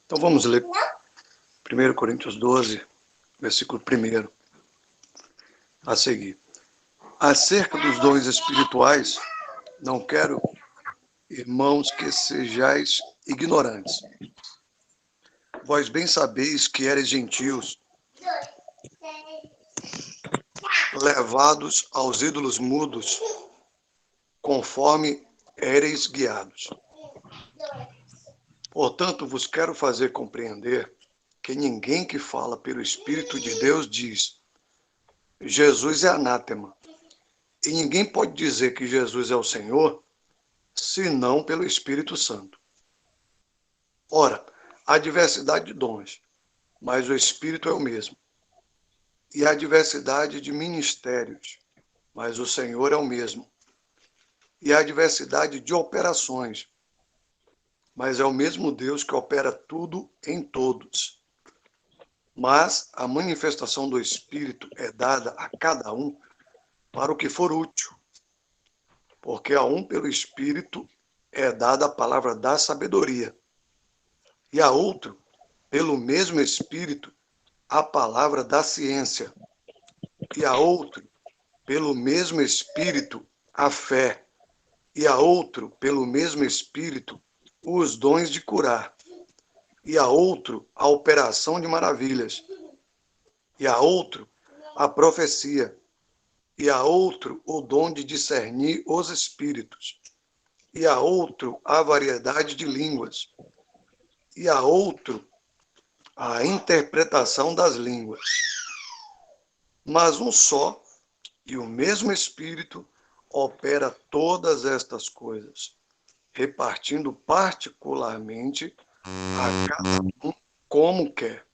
Então vamos ler 1 Coríntios 12, versículo 1 a seguir. Acerca dos dons espirituais, não quero, irmãos, que sejais ignorantes. Vós bem sabeis que eres gentios, levados aos ídolos mudos, conforme éreis guiados. Portanto, vos quero fazer compreender que ninguém que fala pelo Espírito de Deus diz: Jesus é anátema. E ninguém pode dizer que Jesus é o Senhor, senão pelo Espírito Santo. Ora, há diversidade de dons, mas o Espírito é o mesmo. E há diversidade de ministérios, mas o Senhor é o mesmo. E há diversidade de operações, mas é o mesmo Deus que opera tudo em todos. Mas a manifestação do Espírito é dada a cada um para o que for útil. Porque a um pelo Espírito é dada a palavra da sabedoria, e a outro, pelo mesmo Espírito, a palavra da ciência, e a outro, pelo mesmo Espírito, a fé, e a outro, pelo mesmo Espírito, os dons de curar, e a outro, a operação de maravilhas, e a outro, a profecia, e a outro, o dom de discernir os espíritos, e a outro, a variedade de línguas, e a outro, a interpretação das línguas. Mas um só e o mesmo Espírito opera todas estas coisas, repartindo particularmente a cada um como quer.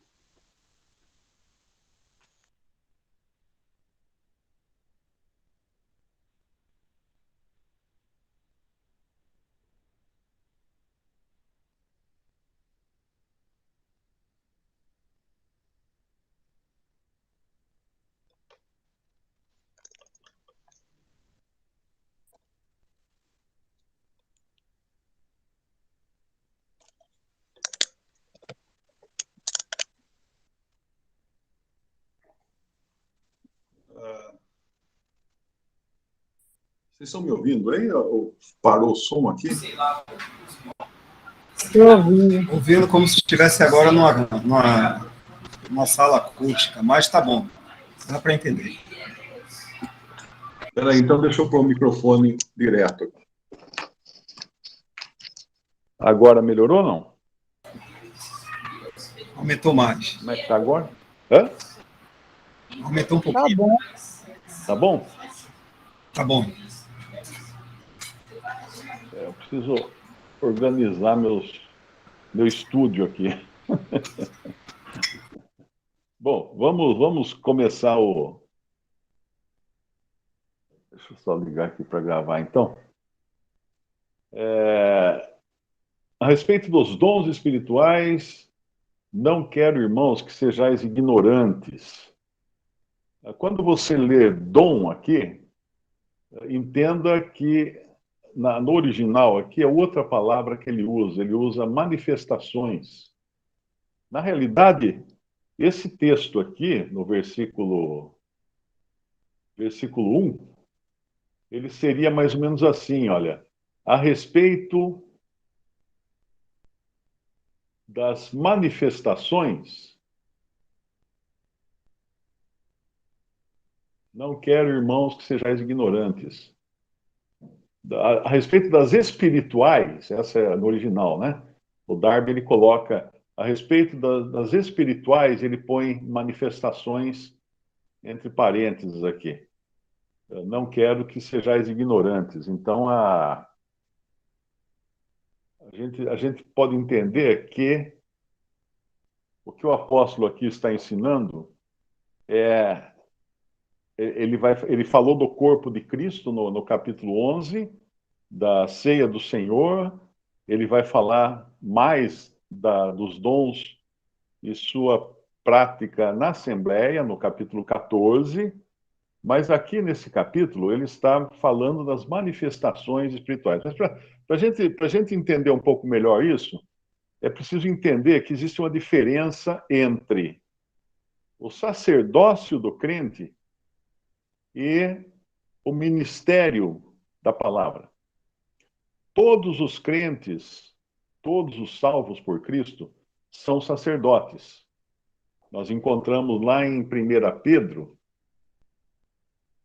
Vocês estão me ouvindo aí? Ou parou o som aqui? Estou ouvindo. Ouvindo como se estivesse agora numa sala acústica, mas tá bom. Dá para entender. Espera aí, então deixa eu pôr o microfone direto. Agora melhorou ou não? Aumentou mais. Como é que está agora? Hã? Aumentou um pouquinho. Tá bom. Tá bom? Tá bom. Eu preciso organizar meu estúdio aqui. Bom, vamos começar o... Deixa eu só ligar aqui para gravar, então. A respeito dos dons espirituais, não quero, irmãos, que sejais ignorantes. Quando você lê dom aqui, entenda que no original aqui é outra palavra que ele usa manifestações. Na realidade, esse texto aqui, no versículo 1, ele seria mais ou menos assim, olha, a respeito das manifestações, não quero, irmãos, que sejais ignorantes. A respeito das espirituais, essa é no original, né? O Darby, ele coloca, a respeito das espirituais, ele põe manifestações entre parênteses aqui. Eu não quero que sejais ignorantes. Então, a gente pode entender que o que o apóstolo aqui está ensinando é... Ele falou do corpo de Cristo no capítulo 11, da ceia do Senhor, ele vai falar mais dos dons e sua prática na Assembleia, no capítulo 14, mas aqui nesse capítulo ele está falando das manifestações espirituais. Mas para a gente entender um pouco melhor isso, é preciso entender que existe uma diferença entre o sacerdócio do crente e o ministério da palavra. Todos os crentes, todos os salvos por Cristo, são sacerdotes. Nós encontramos lá em 1 Pedro,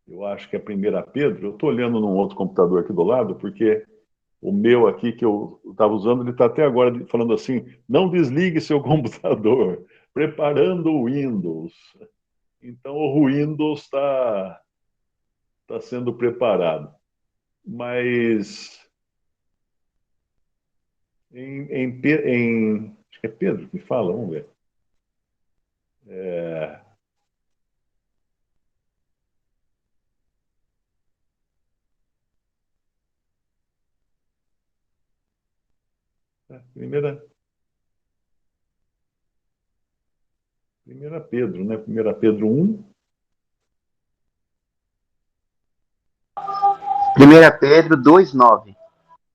eu acho que é 1 Pedro, eu estou olhando num outro computador aqui do lado, porque o meu aqui que eu estava usando, ele está até agora falando assim, não desligue seu computador, preparando o Windows. Então o Windows está sendo preparado. Mas acho que é Pedro que fala, vamos ver. É, primeira Pedro, né? 1 Pedro 1. 1 Pedro 2:9.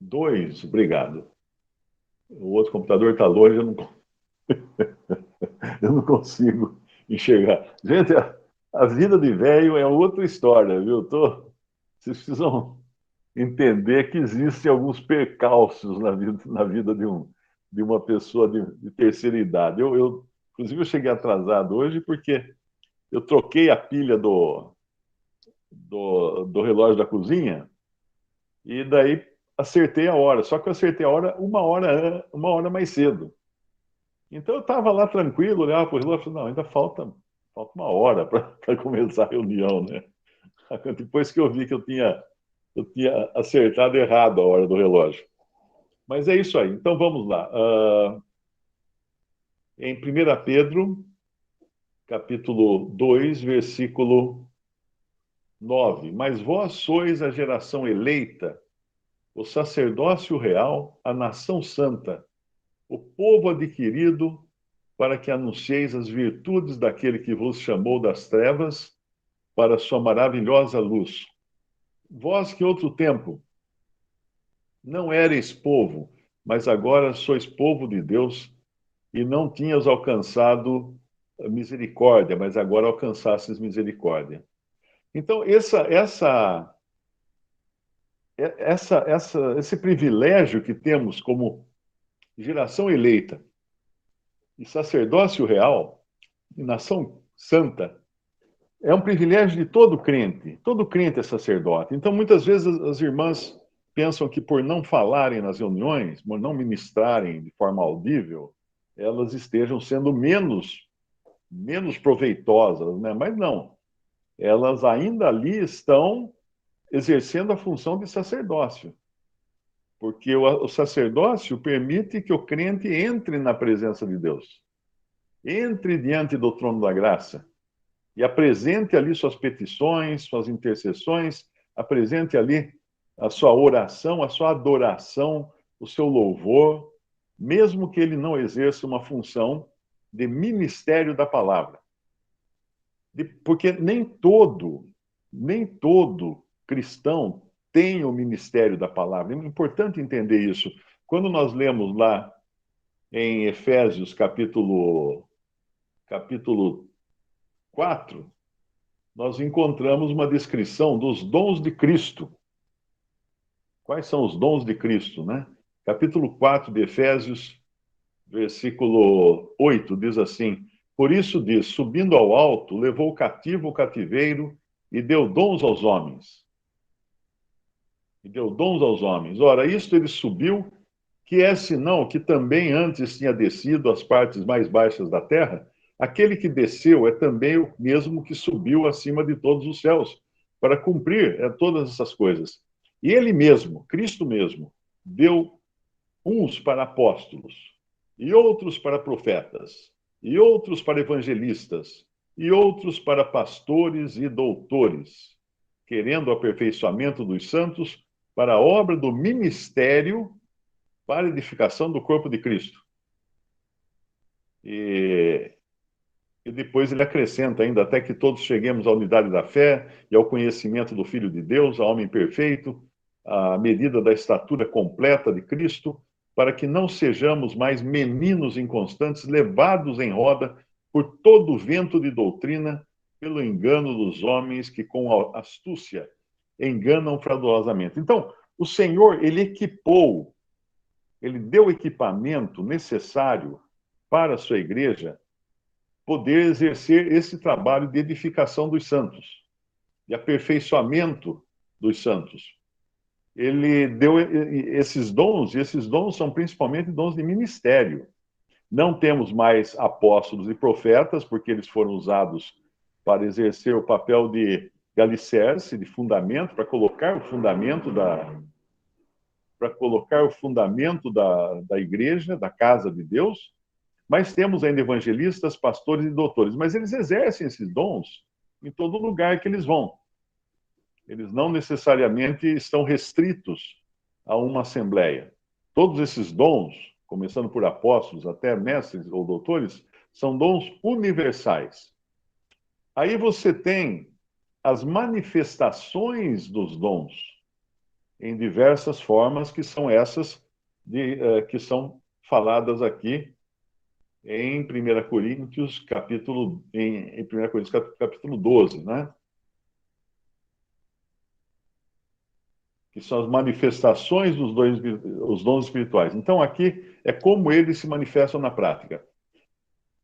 2, obrigado. O outro computador está longe, eu não consigo enxergar. Gente, a vida de velho é outra história, viu? Vocês precisam entender que existem alguns percalços na vida de uma pessoa de terceira idade. Inclusive, eu cheguei atrasado hoje porque eu troquei a pilha do relógio da cozinha e daí acertei a hora. Só que eu acertei a hora uma hora mais cedo. Então eu estava lá tranquilo, olhava para o relógio e falei, não, ainda falta uma hora para começar a reunião, né? Depois que eu vi que eu tinha acertado errado a hora do relógio. Mas é isso aí. Então vamos lá. Em 1 Pedro, capítulo 2, versículo 9. Mas vós sois a geração eleita, o sacerdócio real, a nação santa, o povo adquirido, para que anuncieis as virtudes daquele que vos chamou das trevas para a sua maravilhosa luz. Vós que outro tempo não erais povo, mas agora sois povo de Deus, e não tinhas alcançado misericórdia, mas agora alcançastes misericórdia. Então, esse privilégio que temos como geração eleita e sacerdócio real e nação santa é um privilégio de todo crente. Todo crente é sacerdote. Então, muitas vezes as irmãs pensam que por não falarem nas reuniões, por não ministrarem de forma audível, elas estejam sendo menos proveitosas, né? Mas não. Elas ainda ali estão exercendo a função de sacerdócio. Porque o sacerdócio permite que o crente entre na presença de Deus. Entre diante do trono da graça e apresente ali suas petições, suas intercessões, apresente ali a sua oração, a sua adoração, o seu louvor, mesmo que ele não exerça uma função de ministério da palavra. Porque nem todo cristão tem o ministério da palavra. É importante entender isso. Quando nós lemos lá em Efésios capítulo 4, nós encontramos uma descrição dos dons de Cristo. Quais são os dons de Cristo, né? Capítulo 4 de Efésios, versículo 8, diz assim: por isso diz, subindo ao alto, levou cativo o cativeiro e deu dons aos homens. Ora, isto ele subiu, que é senão que também antes tinha descido às partes mais baixas da terra. Aquele que desceu é também o mesmo que subiu acima de todos os céus, para cumprir todas essas coisas. E ele mesmo, Cristo mesmo, deu uns para apóstolos, e outros para profetas, e outros para evangelistas, e outros para pastores e doutores, querendo o aperfeiçoamento dos santos para a obra do ministério, para a edificação do corpo de Cristo. E depois ele acrescenta ainda, até que todos cheguemos à unidade da fé e ao conhecimento do Filho de Deus, ao homem perfeito, à medida da estatura completa de Cristo, para que não sejamos mais meninos inconstantes, levados em roda por todo o vento de doutrina, pelo engano dos homens que com astúcia enganam fraudulosamente. Então, o Senhor, ele equipou, ele deu o equipamento necessário para a sua igreja poder exercer esse trabalho de edificação dos santos, de aperfeiçoamento dos santos. Ele deu esses dons, e esses dons são principalmente dons de ministério. Não temos mais apóstolos e profetas, porque eles foram usados para exercer o papel de alicerce, de fundamento, para colocar o fundamento da igreja, da casa de Deus. Mas temos ainda evangelistas, pastores e doutores, mas eles exercem esses dons em todo lugar que eles vão. Eles não necessariamente estão restritos a uma assembleia. Todos esses dons, começando por apóstolos até mestres ou doutores, são dons universais. Aí você tem as manifestações dos dons em diversas formas, que são essas que são faladas aqui em 1 Coríntios, capítulo 12, né? Que são as manifestações dos os dons espirituais. Então, aqui é como eles se manifestam na prática.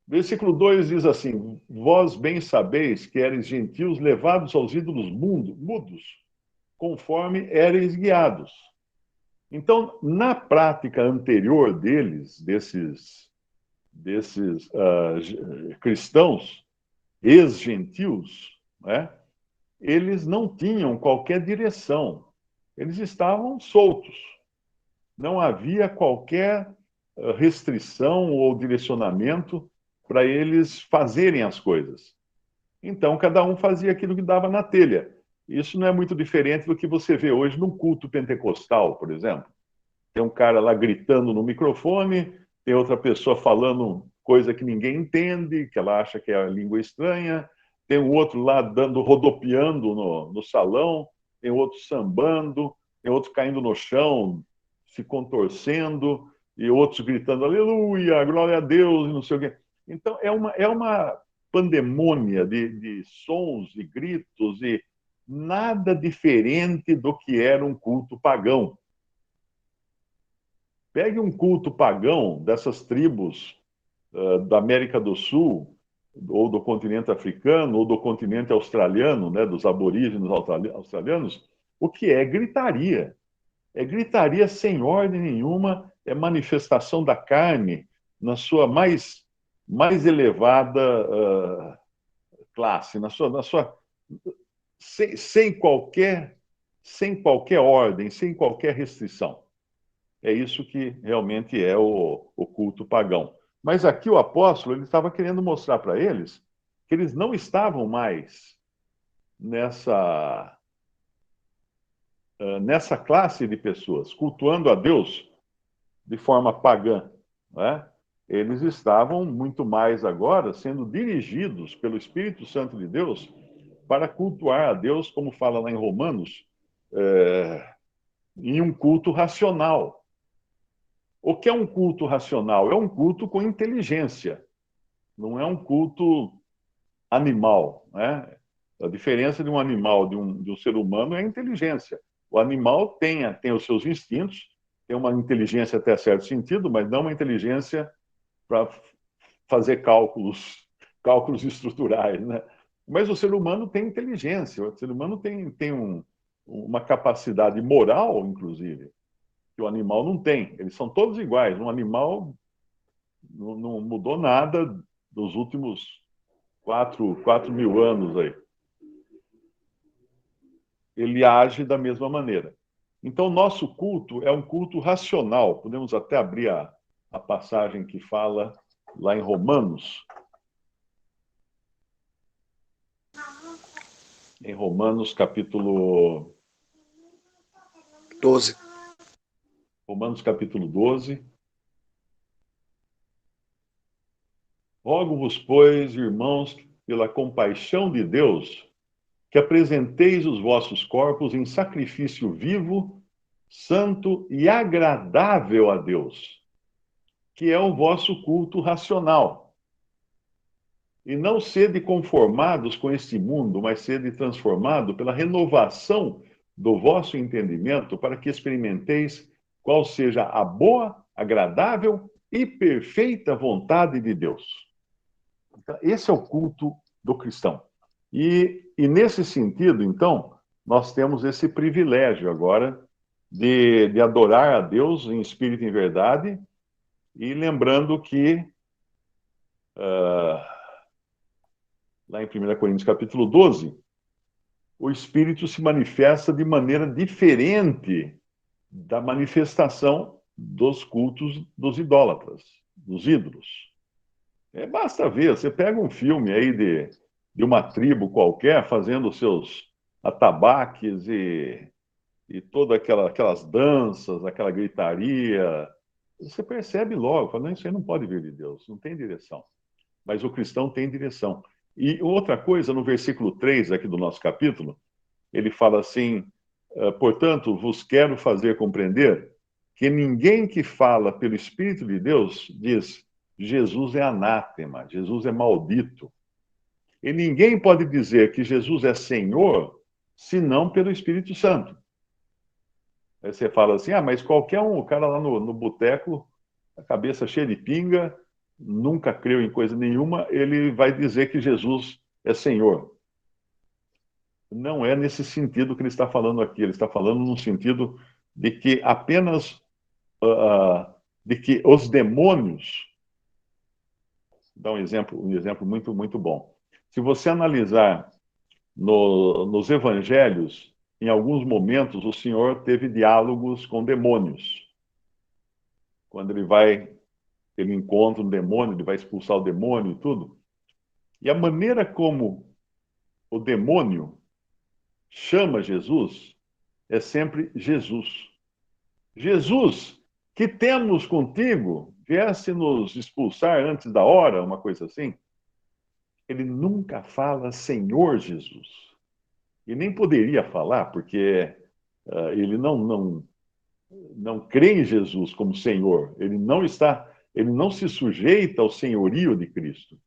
Versículo 2 diz assim: Vós bem sabeis que eres gentios levados aos ídolos mudos, conforme éreis guiados. Então, na prática anterior desses cristãos, ex-gentios, né, eles não tinham qualquer direção. Eles estavam soltos. Não havia qualquer restrição ou direcionamento para eles fazerem as coisas. Então, cada um fazia aquilo que dava na telha. Isso não é muito diferente do que você vê hoje num culto pentecostal, por exemplo. Tem um cara lá gritando no microfone, tem outra pessoa falando coisa que ninguém entende, que ela acha que é a língua estranha, tem um outro lá rodopiando no salão, tem outro sambando, tem outro caindo no chão, se contorcendo, e outros gritando aleluia, glória a Deus, e não sei o quê. Então, é uma pandemônia de sons e gritos, e nada diferente do que era um culto pagão. Pegue um culto pagão dessas tribos da América do Sul, ou do continente africano, ou do continente australiano, né, dos aborígenes australianos, o que é gritaria. É gritaria sem ordem nenhuma, é manifestação da carne na sua mais elevada classe, sem qualquer ordem, sem qualquer restrição. É isso que realmente é o culto pagão. Mas aqui o apóstolo ele estava querendo mostrar para eles que eles não estavam mais nessa classe de pessoas, cultuando a Deus de forma pagã, né? Eles estavam muito mais agora sendo dirigidos pelo Espírito Santo de Deus para cultuar a Deus, como fala lá em Romanos, em um culto racional. O que é um culto racional? É um culto com inteligência, não é um culto animal, né? A diferença de um animal de um ser humano é a inteligência. O animal tem os seus instintos, tem uma inteligência até certo sentido, mas não uma inteligência para fazer cálculos estruturais, né? Mas o ser humano tem inteligência, o ser humano tem uma capacidade moral, inclusive, que o animal não tem. Eles são todos iguais. Um animal não mudou nada dos últimos 4.000 anos aí. Ele age da mesma maneira. Então, nosso culto é um culto racional. Podemos até abrir a passagem que fala lá em Romanos. Em Romanos, capítulo 12. Romanos capítulo 12. Rogo-vos, pois, irmãos, pela compaixão de Deus, que apresenteis os vossos corpos em sacrifício vivo, santo e agradável a Deus, que é o vosso culto racional. E não sede conformados com este mundo, mas sede transformado pela renovação do vosso entendimento, para que experimenteis qual seja a boa, agradável e perfeita vontade de Deus. Então, esse é o culto do cristão. E nesse sentido, então, nós temos esse privilégio agora de adorar a Deus em espírito e em verdade, e lembrando que lá em 1 Coríntios capítulo 12, o Espírito se manifesta de maneira diferente da manifestação dos cultos dos idólatras, dos ídolos. Basta ver, você pega um filme aí de uma tribo qualquer fazendo seus atabaques e todas aquelas danças, aquela gritaria, você percebe logo, fala, não, isso aí não pode vir de Deus, não tem direção. Mas o cristão tem direção. E outra coisa, no versículo 3 aqui do nosso capítulo, ele fala assim, portanto, vos quero fazer compreender que ninguém que fala pelo Espírito de Deus diz, Jesus é anátema, Jesus é maldito. E ninguém pode dizer que Jesus é Senhor, senão pelo Espírito Santo. Aí você fala assim, mas qualquer um, o cara lá no boteco, a cabeça cheia de pinga, nunca creu em coisa nenhuma, ele vai dizer que Jesus é Senhor. Não é nesse sentido que ele está falando aqui. Ele está falando no sentido de que apenas de que os demônios. Dá um exemplo muito, muito bom. Se você analisar nos evangelhos, em alguns momentos o Senhor teve diálogos com demônios. Quando ele encontra um demônio, ele vai expulsar o demônio e tudo. E a maneira como o demônio chama Jesus é sempre Jesus. Jesus, que temos contigo, viesse nos expulsar antes da hora, uma coisa assim. Ele nunca fala Senhor Jesus. E nem poderia falar, porque ele não crê em Jesus como Senhor. Ele não se sujeita ao senhorio de Cristo.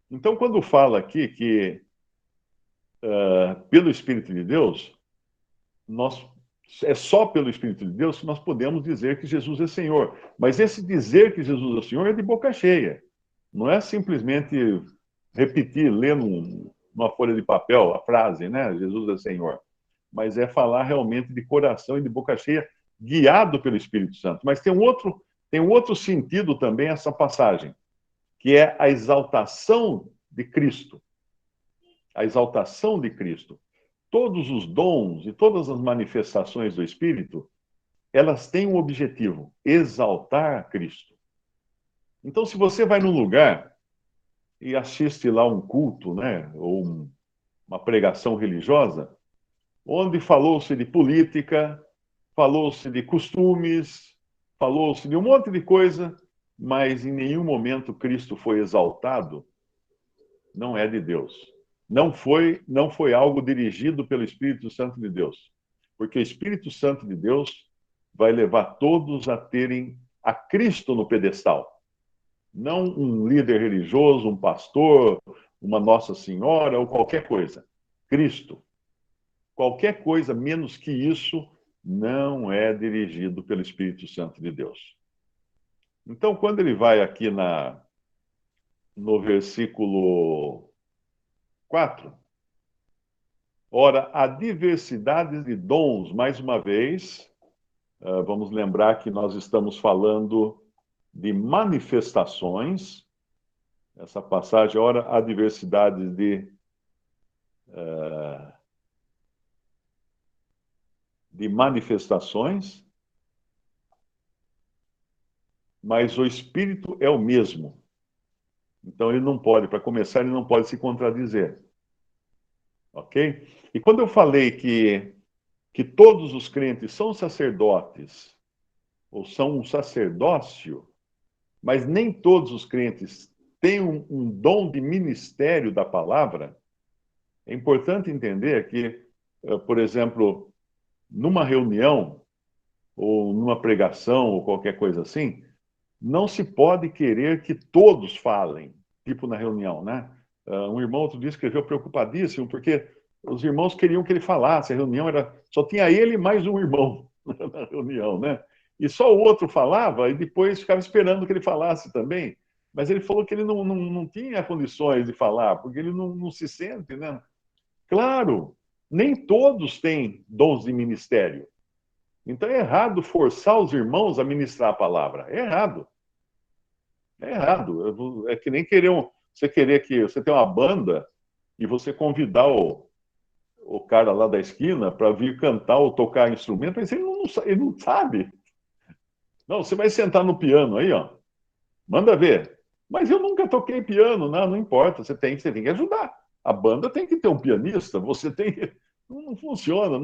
Então, quando fala aqui que pelo Espírito de Deus, é só pelo Espírito de Deus que nós podemos dizer que Jesus é Senhor. Mas esse dizer que Jesus é Senhor é de boca cheia. Não é simplesmente repetir, ler numa folha de papel a frase, né? Jesus é Senhor. Mas é falar realmente de coração e de boca cheia, guiado pelo Espírito Santo. Mas tem um outro sentido também essa passagem, que é a exaltação de Cristo. A exaltação de Cristo. Todos os dons e todas as manifestações do Espírito, elas têm um objetivo, exaltar a Cristo. Então, se você vai num lugar e assiste lá um culto, né, ou uma pregação religiosa, onde falou-se de política, falou-se de costumes, falou-se de um monte de coisa, mas em nenhum momento Cristo foi exaltado, não é de Deus. Não foi algo dirigido pelo Espírito Santo de Deus. Porque o Espírito Santo de Deus vai levar todos a terem a Cristo no pedestal. Não um líder religioso, um pastor, uma Nossa Senhora ou qualquer coisa. Cristo. Qualquer coisa menos que isso não é dirigido pelo Espírito Santo de Deus. Então, quando ele vai aqui no versículo 4. Ora, a diversidade de dons, mais uma vez, vamos lembrar que nós estamos falando de manifestações. Essa passagem, ora, a diversidade de manifestações, mas o Espírito é o mesmo. Então, ele não pode, para começar, ele não pode se contradizer. Ok? E quando eu falei que todos os crentes são sacerdotes ou são um sacerdócio, mas nem todos os crentes têm um dom de ministério da palavra. É importante entender que, por exemplo, numa reunião, ou numa pregação, ou qualquer coisa assim, não se pode querer que todos falem, tipo na reunião, né? Um irmão outro dia escreveu preocupadíssimo, porque os irmãos queriam que ele falasse, a reunião era, só tinha ele e mais um irmão na reunião, né? E só o outro falava, e depois ficava esperando que ele falasse também. Mas ele falou que ele não tinha condições de falar, porque ele não se sente, né? Claro, nem todos têm dons de ministério. Então é errado forçar os irmãos a ministrar a palavra. É errado. É errado. É que nem você querer que você tem uma banda e você convidar o cara lá da esquina para vir cantar ou tocar instrumento, mas ele não sabe. Não, você vai sentar no piano aí, ó. Manda ver. Mas eu nunca toquei piano, não importa. Você tem que ajudar. A banda tem que ter um pianista. Você tem que. Não funciona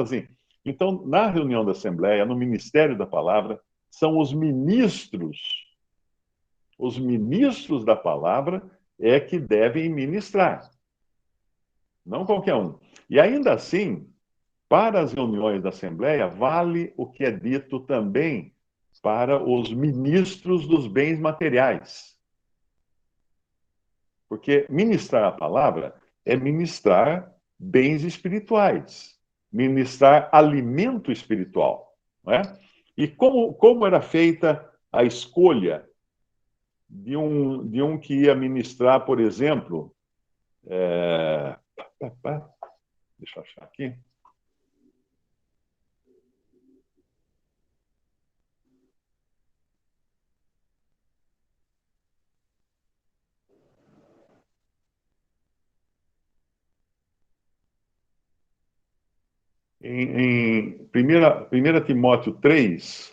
assim. Então, na reunião da Assembleia, no Ministério da Palavra, são os ministros da palavra é que devem ministrar, não qualquer um. E ainda assim, para as reuniões da Assembleia, vale o que é dito também para os ministros dos bens materiais. Porque ministrar a palavra é ministrar bens espirituais, ministrar alimento espiritual. Não é? E como era feita a escolha de um que ia ministrar, por exemplo, deixa eu achar aqui. Em 1 Timóteo 3,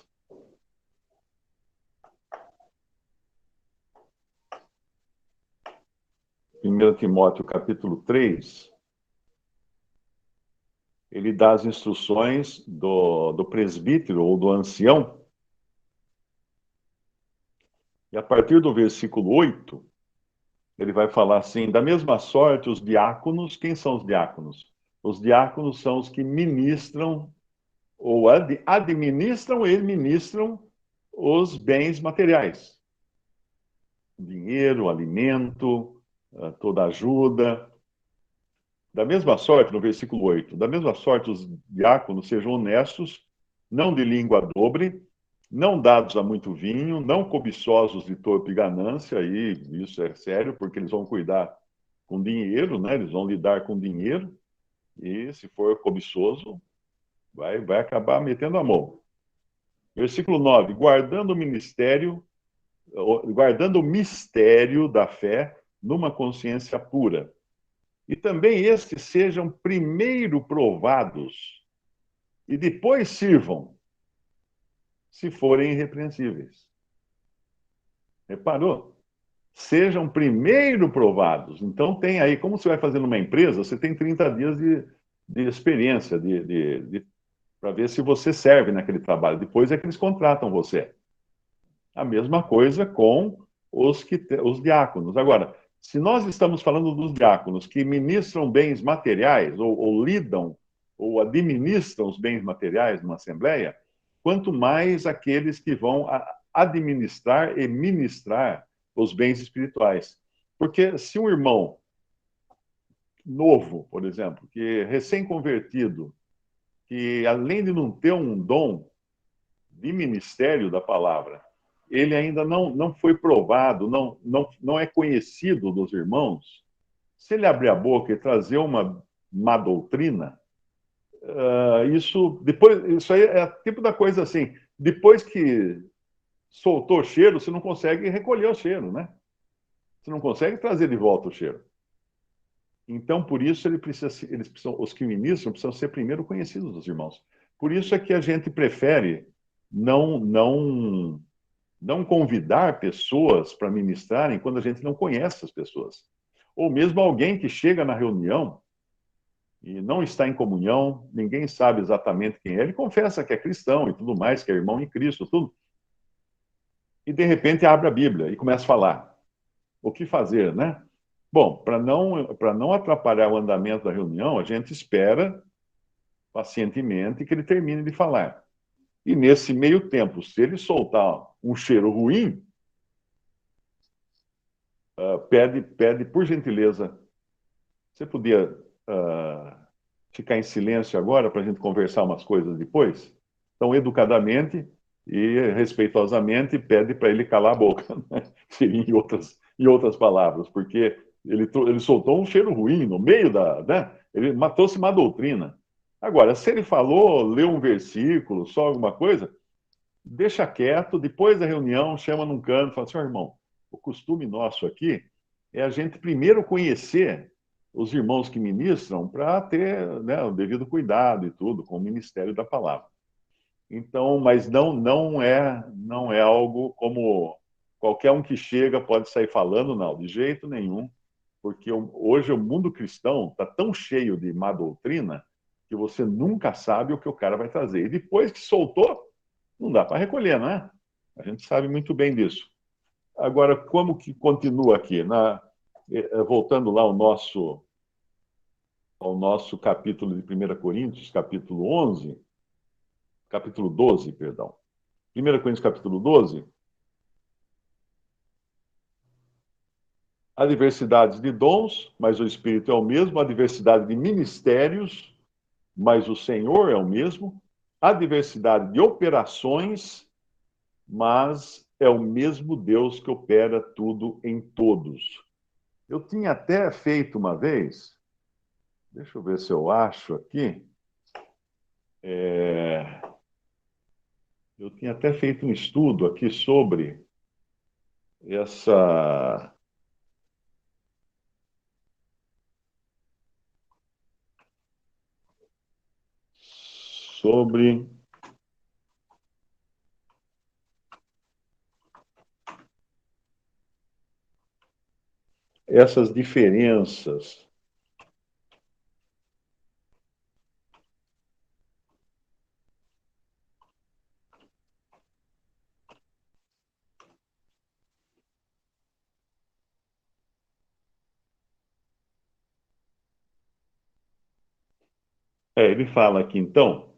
capítulo 3, ele dá as instruções do presbítero ou do ancião. E a partir do versículo 8, ele vai falar assim: da mesma sorte, os diáconos, quem são os diáconos? Os diáconos são os que ministram, ou administram e ministram os bens materiais. Dinheiro, alimento, toda ajuda. Da mesma sorte, no versículo 8, da mesma sorte os diáconos sejam honestos, não de língua dobre, não dados a muito vinho, não cobiçosos de torpe ganância, e isso é sério, porque eles vão cuidar com dinheiro, né? Eles vão lidar com dinheiro, e se for cobiçoso, vai acabar metendo a mão. Versículo 9, guardando o mistério da fé numa consciência pura. E também estes sejam primeiro provados e depois sirvam, se forem irrepreensíveis. Reparou? Sejam primeiro provados. Então tem aí, como você vai fazer numa empresa, você tem 30 dias de experiência, para ver se você serve naquele trabalho. Depois é que eles contratam você. A mesma coisa com os diáconos. Agora, se nós estamos falando dos diáconos que ministram bens materiais, ou lidam, ou administram os bens materiais numa assembleia, quanto mais aqueles que vão administrar e ministrar os bens espirituais. Porque se um irmão novo, por exemplo, que é recém-convertido, que além de não ter um dom de ministério da palavra, ele ainda não foi provado, não é conhecido dos irmãos, se ele abrir a boca e trazer uma má doutrina, isso aí é tipo da coisa assim, depois que soltou o cheiro, você não consegue recolher o cheiro, né? Você não consegue trazer de volta o cheiro. Então, por isso, os que ministram precisam ser primeiro conhecidos dos irmãos. Por isso é que a gente prefere não convidar pessoas para ministrarem quando a gente não conhece as pessoas. Ou mesmo alguém que chega na reunião e não está em comunhão, ninguém sabe exatamente quem é. Ele confessa que é cristão e tudo mais, que é irmão em Cristo, tudo. E de repente abre a Bíblia e começa a falar. O que fazer, né? Bom, para não atrapalhar o andamento da reunião, a gente espera pacientemente que ele termine de falar. E nesse meio tempo, se ele soltar um cheiro ruim, pede por gentileza, você podia ficar em silêncio agora para a gente conversar umas coisas depois? Então, educadamente e respeitosamente, pede para ele calar a boca, né? Seria em outras palavras, porque ele soltou um cheiro ruim no meio da. Né? Ele trouxe uma doutrina. Agora, se ele falou, leu um versículo, só alguma coisa, deixa quieto, depois da reunião, chama num canto e fala assim: "Ó, irmão, o costume nosso aqui é a gente primeiro conhecer os irmãos que ministram para ter, né, o devido cuidado e tudo com o ministério da palavra." Então, mas não é algo como qualquer um que chega pode sair falando, não, de jeito nenhum, porque hoje o mundo cristão está tão cheio de má doutrina que você nunca sabe o que o cara vai trazer. E depois que soltou, não dá para recolher, não é? A gente sabe muito bem disso. Agora, como que continua aqui? Voltando lá ao nosso capítulo de 1 Coríntios, capítulo 12, perdão. 1 Coríntios, capítulo 12. Há diversidade de dons, mas o Espírito é o mesmo. Há diversidade de ministérios, mas o Senhor é o mesmo. Há diversidade de operações, mas é o mesmo Deus que opera tudo em todos. Eu tinha até feito uma vez, deixa eu ver se eu acho aqui, eu tinha até feito um estudo aqui sobre essa. Sobre essas diferenças. Ele fala aqui, então,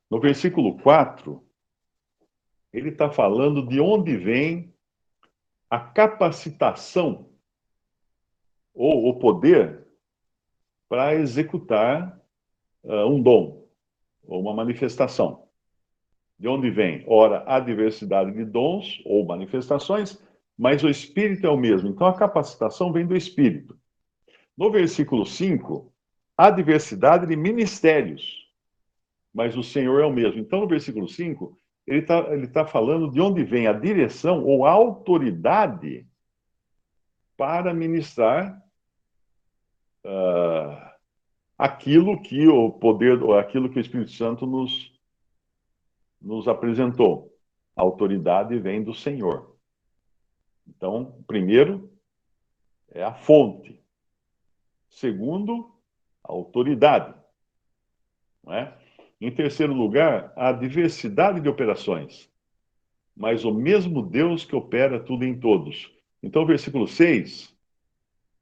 no versículo 4, ele está falando de onde vem a capacitação ou o poder para executar um dom ou uma manifestação. De onde vem? Ora, há diversidade de dons ou manifestações, mas o Espírito é o mesmo. Então, a capacitação vem do Espírito. No versículo 5, há diversidade de ministérios, mas o Senhor é o mesmo. Então, no versículo 5, ele tá falando de onde vem a direção ou a autoridade para ministrar aquilo que o poder, aquilo que o Espírito Santo nos apresentou. A autoridade vem do Senhor. Então, primeiro, é a fonte. Segundo, a autoridade. Não é? Em terceiro lugar, a diversidade de operações, mas o mesmo Deus que opera tudo em todos. Então, o versículo 6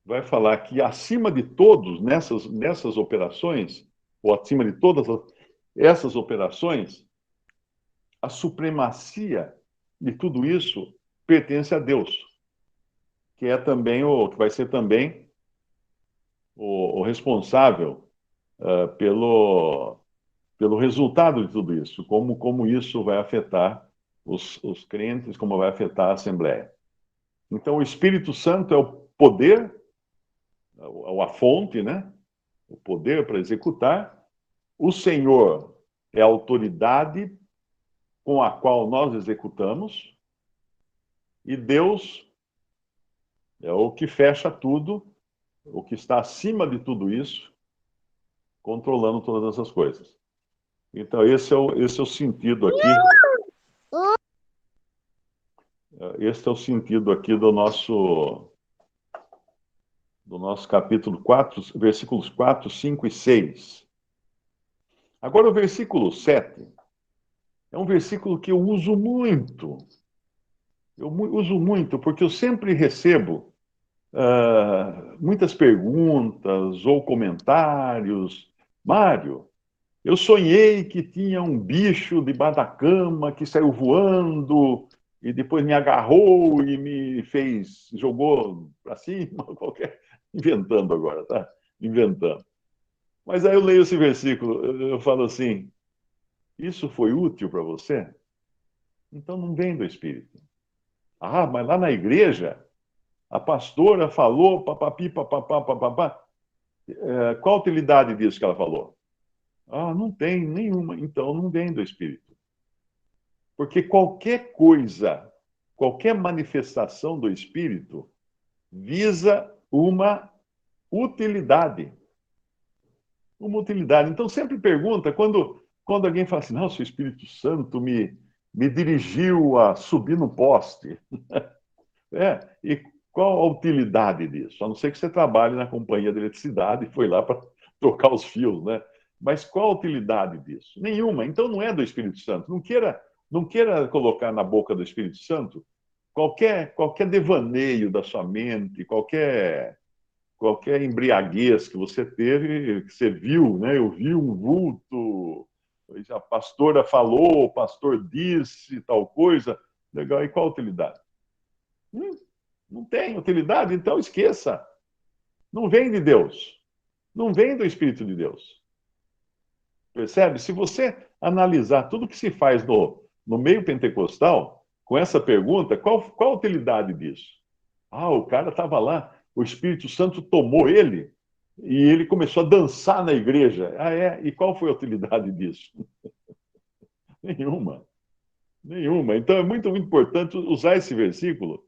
vai falar que acima de todos, nessas operações, ou acima de todas essas operações, a supremacia de tudo isso pertence a Deus, que é também que vai ser também o responsável pelo resultado de tudo isso, como isso vai afetar os crentes, como vai afetar a Assembleia. Então, o Espírito Santo é o poder, a fonte, né? O poder para executar. O Senhor é a autoridade com a qual nós executamos. E Deus é o que fecha tudo, o que está acima de tudo isso, controlando todas essas coisas. Então, esse é o sentido aqui. Esse é o sentido aqui do nosso capítulo 4, versículos 4, 5 e 6. Agora, o versículo 7 é um versículo que eu uso muito. Uso muito, porque eu sempre recebo muitas perguntas ou comentários. Mário, eu sonhei que tinha um bicho debaixo da cama que saiu voando e depois me agarrou e me fez, jogou para cima, qualquer. Inventando agora, tá? Inventando. Mas aí eu leio esse versículo, eu falo assim: isso foi útil para você? Então não vem do Espírito. Ah, mas lá na igreja, a pastora falou, papapi, papapá, papapá. Qual a utilidade disso que ela falou? Ah, não tem nenhuma. Então não vem do Espírito. Porque qualquer coisa, qualquer manifestação do Espírito visa uma utilidade. Uma utilidade. Então sempre pergunta, quando alguém fala assim, não, se o Espírito Santo me dirigiu a subir no poste. E qual a utilidade disso? A não ser que você trabalhe na companhia de eletricidade e foi lá para trocar os fios, né? Mas qual a utilidade disso? Nenhuma. Então não é do Espírito Santo. Não queira colocar na boca do Espírito Santo qualquer devaneio da sua mente, qualquer embriaguez que você teve, que você viu, né? Eu vi um vulto, a pastora falou, o pastor disse tal coisa. Legal, e qual a utilidade? Não tem utilidade, então esqueça. Não vem de Deus. Não vem do Espírito de Deus. Percebe? Se você analisar tudo que se faz no meio pentecostal, com essa pergunta, qual a utilidade disso? Ah, o cara estava lá, o Espírito Santo tomou ele e ele começou a dançar na igreja. Ah, é? E qual foi a utilidade disso? Nenhuma. Nenhuma. Então é muito, muito importante usar esse versículo,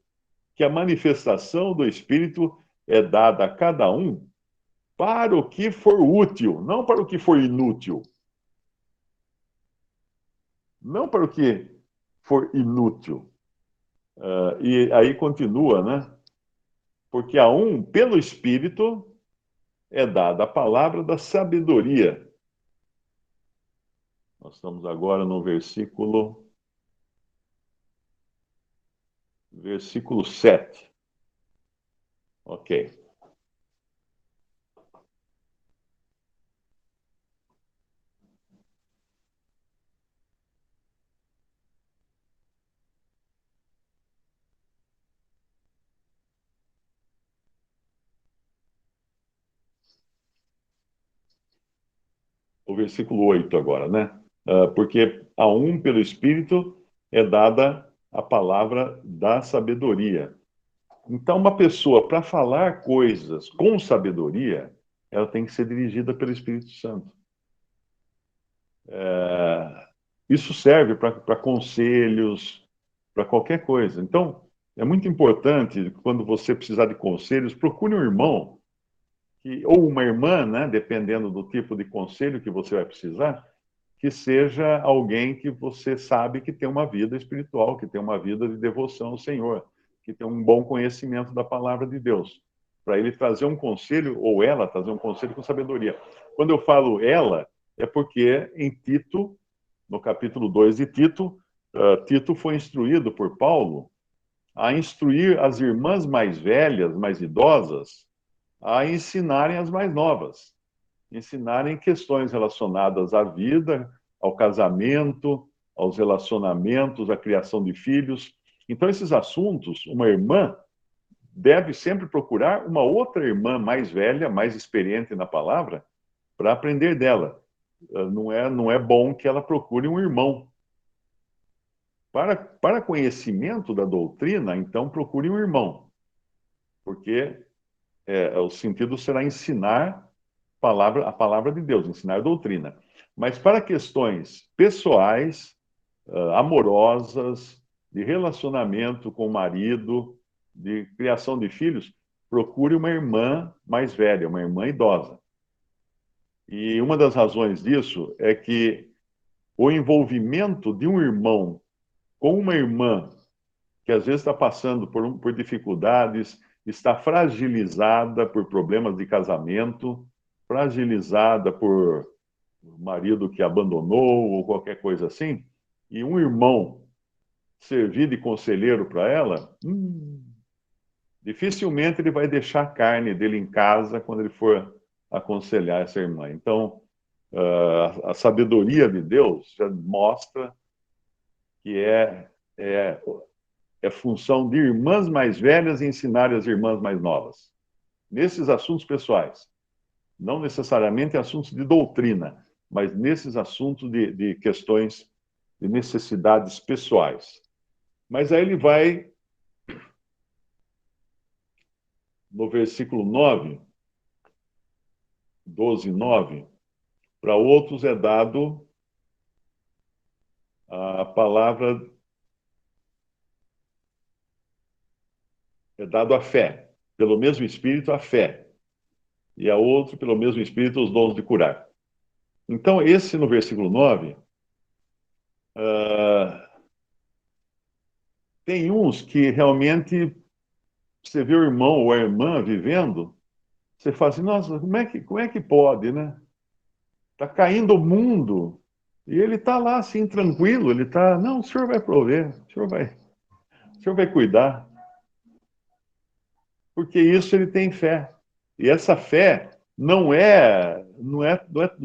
que a manifestação do Espírito é dada a cada um para o que for útil, não para o que for inútil. Não para o que for inútil. E aí continua, né? Porque a um, pelo Espírito, é dada a palavra da sabedoria. Nós estamos agora no versículo 7. Ok. O versículo 8 agora, né? Porque a um, pelo Espírito, é dada a palavra da sabedoria. Então, uma pessoa, para falar coisas com sabedoria, ela tem que ser dirigida pelo Espírito Santo. Isso serve para conselhos, para qualquer coisa. Então, é muito importante, quando você precisar de conselhos, procure um irmão, ou uma irmã, né, dependendo do tipo de conselho que você vai precisar, que seja alguém que você sabe que tem uma vida espiritual, que tem uma vida de devoção ao Senhor, que tem um bom conhecimento da palavra de Deus, para ele trazer um conselho, ou ela trazer um conselho com sabedoria. Quando eu falo ela, é porque em Tito, no capítulo 2 de Tito, Tito foi instruído por Paulo a instruir as irmãs mais velhas, mais idosas, a ensinarem as mais novas, ensinarem questões relacionadas à vida, ao casamento, aos relacionamentos, à criação de filhos. Então, esses assuntos, uma irmã deve sempre procurar uma outra irmã mais velha, mais experiente na palavra, para aprender dela. Não é bom que ela procure um irmão. Para conhecimento da doutrina, então procure um irmão, porque o sentido será ensinar a palavra de Deus, ensinar a doutrina. Mas para questões pessoais, amorosas, de relacionamento com o marido, de criação de filhos, procure uma irmã mais velha, uma irmã idosa. E uma das razões disso é que o envolvimento de um irmão com uma irmã que às vezes está passando por dificuldades, está fragilizada por problemas de casamento, fragilizada por marido que abandonou ou qualquer coisa assim, e um irmão servir de conselheiro para ela, dificilmente ele vai deixar a carne dele em casa quando ele for aconselhar essa irmã. Então, a sabedoria de Deus já mostra que é função de irmãs mais velhas ensinarem as irmãs mais novas. Nesses assuntos pessoais. Não necessariamente assuntos de doutrina, mas nesses assuntos de questões de necessidades pessoais. Mas aí ele vai, no versículo 9, 12, 9, para outros é dado a palavra, é dado a fé, pelo mesmo Espírito a fé, e a outro, pelo mesmo Espírito, os dons de curar. Então, esse no versículo 9, tem uns que realmente, você vê o irmão ou a irmã vivendo, você fala assim, nossa, como é que pode, né? Está caindo o mundo, e ele está lá assim, tranquilo, ele está, não, o senhor vai prover, o senhor vai cuidar. Porque isso ele tem fé. E essa fé não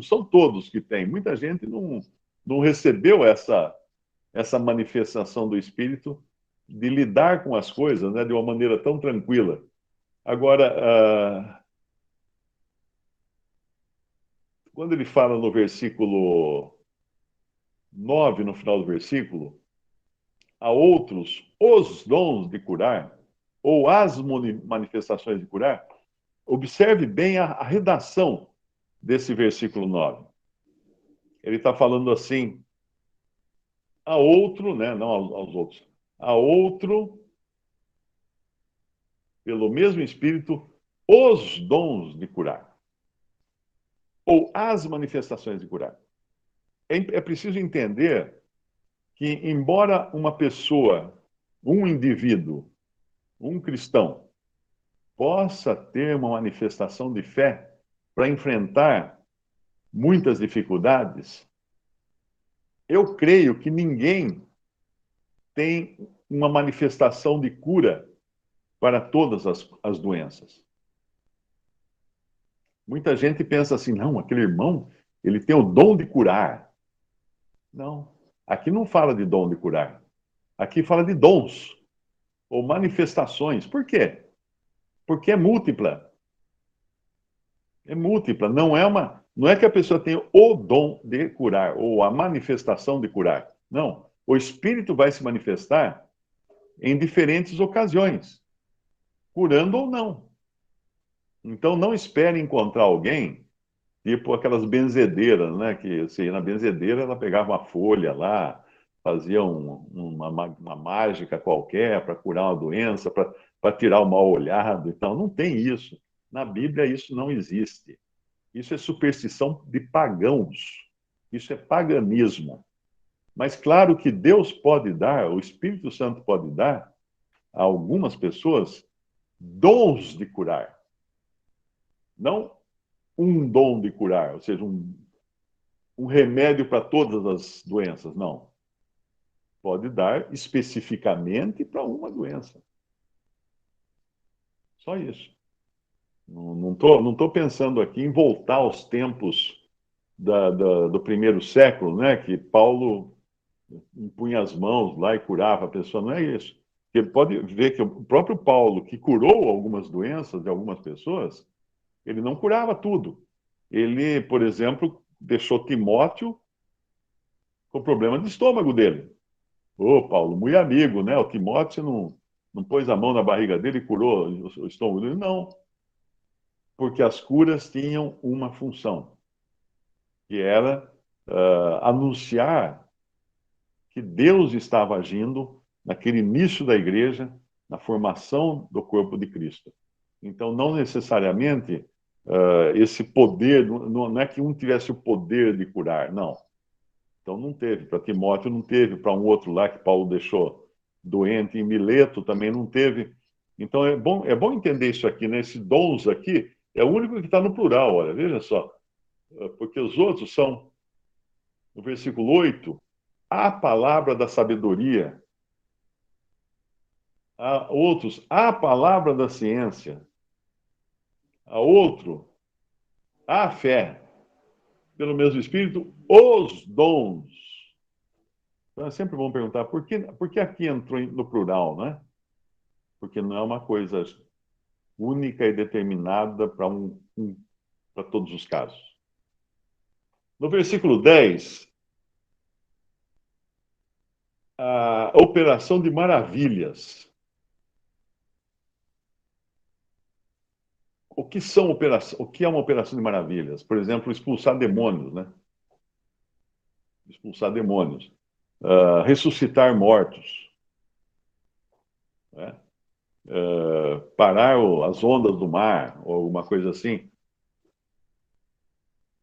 são todos que têm. Muita gente não recebeu essa manifestação do Espírito de lidar com as coisas, né, de uma maneira tão tranquila. Agora, quando ele fala no versículo 9, no final do versículo, a outros os dons de curar, ou as manifestações de curar, observe bem a redação desse versículo 9. Ele está falando assim, a outro, né, não aos outros, a outro, pelo mesmo Espírito, os dons de curar, ou as manifestações de curar. É preciso entender que, embora uma pessoa, um indivíduo, um cristão, possa ter uma manifestação de fé para enfrentar muitas dificuldades, eu creio que ninguém tem uma manifestação de cura para todas as doenças. Muita gente pensa assim, não, aquele irmão, ele tem o dom de curar. Não, aqui não fala de dom de curar. Aqui fala de dons ou manifestações. Por quê? Porque é múltipla. É múltipla, não é que a pessoa tenha o dom de curar ou a manifestação de curar. Não, o Espírito vai se manifestar em diferentes ocasiões, curando ou não. Então não espere encontrar alguém, tipo aquelas benzedeiras, né? Que assim, na benzedeira ela pegava uma folha lá, fazia uma mágica qualquer para curar uma doença, para tirar o mal olhado. Então não tem isso. Na Bíblia isso não existe. Isso é superstição de pagãos. Isso é paganismo. Mas claro que Deus pode dar, o Espírito Santo pode dar a algumas pessoas dons de curar. Não um dom de curar, ou seja, um remédio para todas as doenças, não. Pode dar especificamente para uma doença. Só isso. Não tô pensando aqui em voltar aos tempos do primeiro século, né, que Paulo impunha as mãos lá e curava a pessoa. Não é isso. Porque pode ver que o próprio Paulo, que curou algumas doenças de algumas pessoas, ele não curava tudo. Ele, por exemplo, deixou Timóteo com problema de estômago dele. Ô, Paulo, muito amigo, né? O Timóteo não pôs a mão na barriga dele e curou o estômago dele? Não. Porque as curas tinham uma função, que era anunciar que Deus estava agindo naquele início da igreja, na formação do corpo de Cristo. Então, não necessariamente esse poder, não é que um tivesse o poder de curar, não. Então não teve. Para Timóteo não teve. Para um outro lá que Paulo deixou doente em Mileto também não teve. Então é bom entender isso aqui, né? Esse dons aqui é o único que está no plural, olha, veja só. Porque os outros são, no versículo 8, a palavra da sabedoria. Há outros, a palavra da ciência. Há outro, a fé. Pelo mesmo Espírito, os dons. Então, é sempre bom perguntar por que aqui entrou no plural, né? Porque não é uma coisa única e determinada para todos os casos. No versículo 10, a operação de maravilhas. O que é uma operação de maravilhas? Por exemplo, expulsar demônios, né? Expulsar demônios. Ressuscitar mortos. Né? Parar as ondas do mar, ou alguma coisa assim.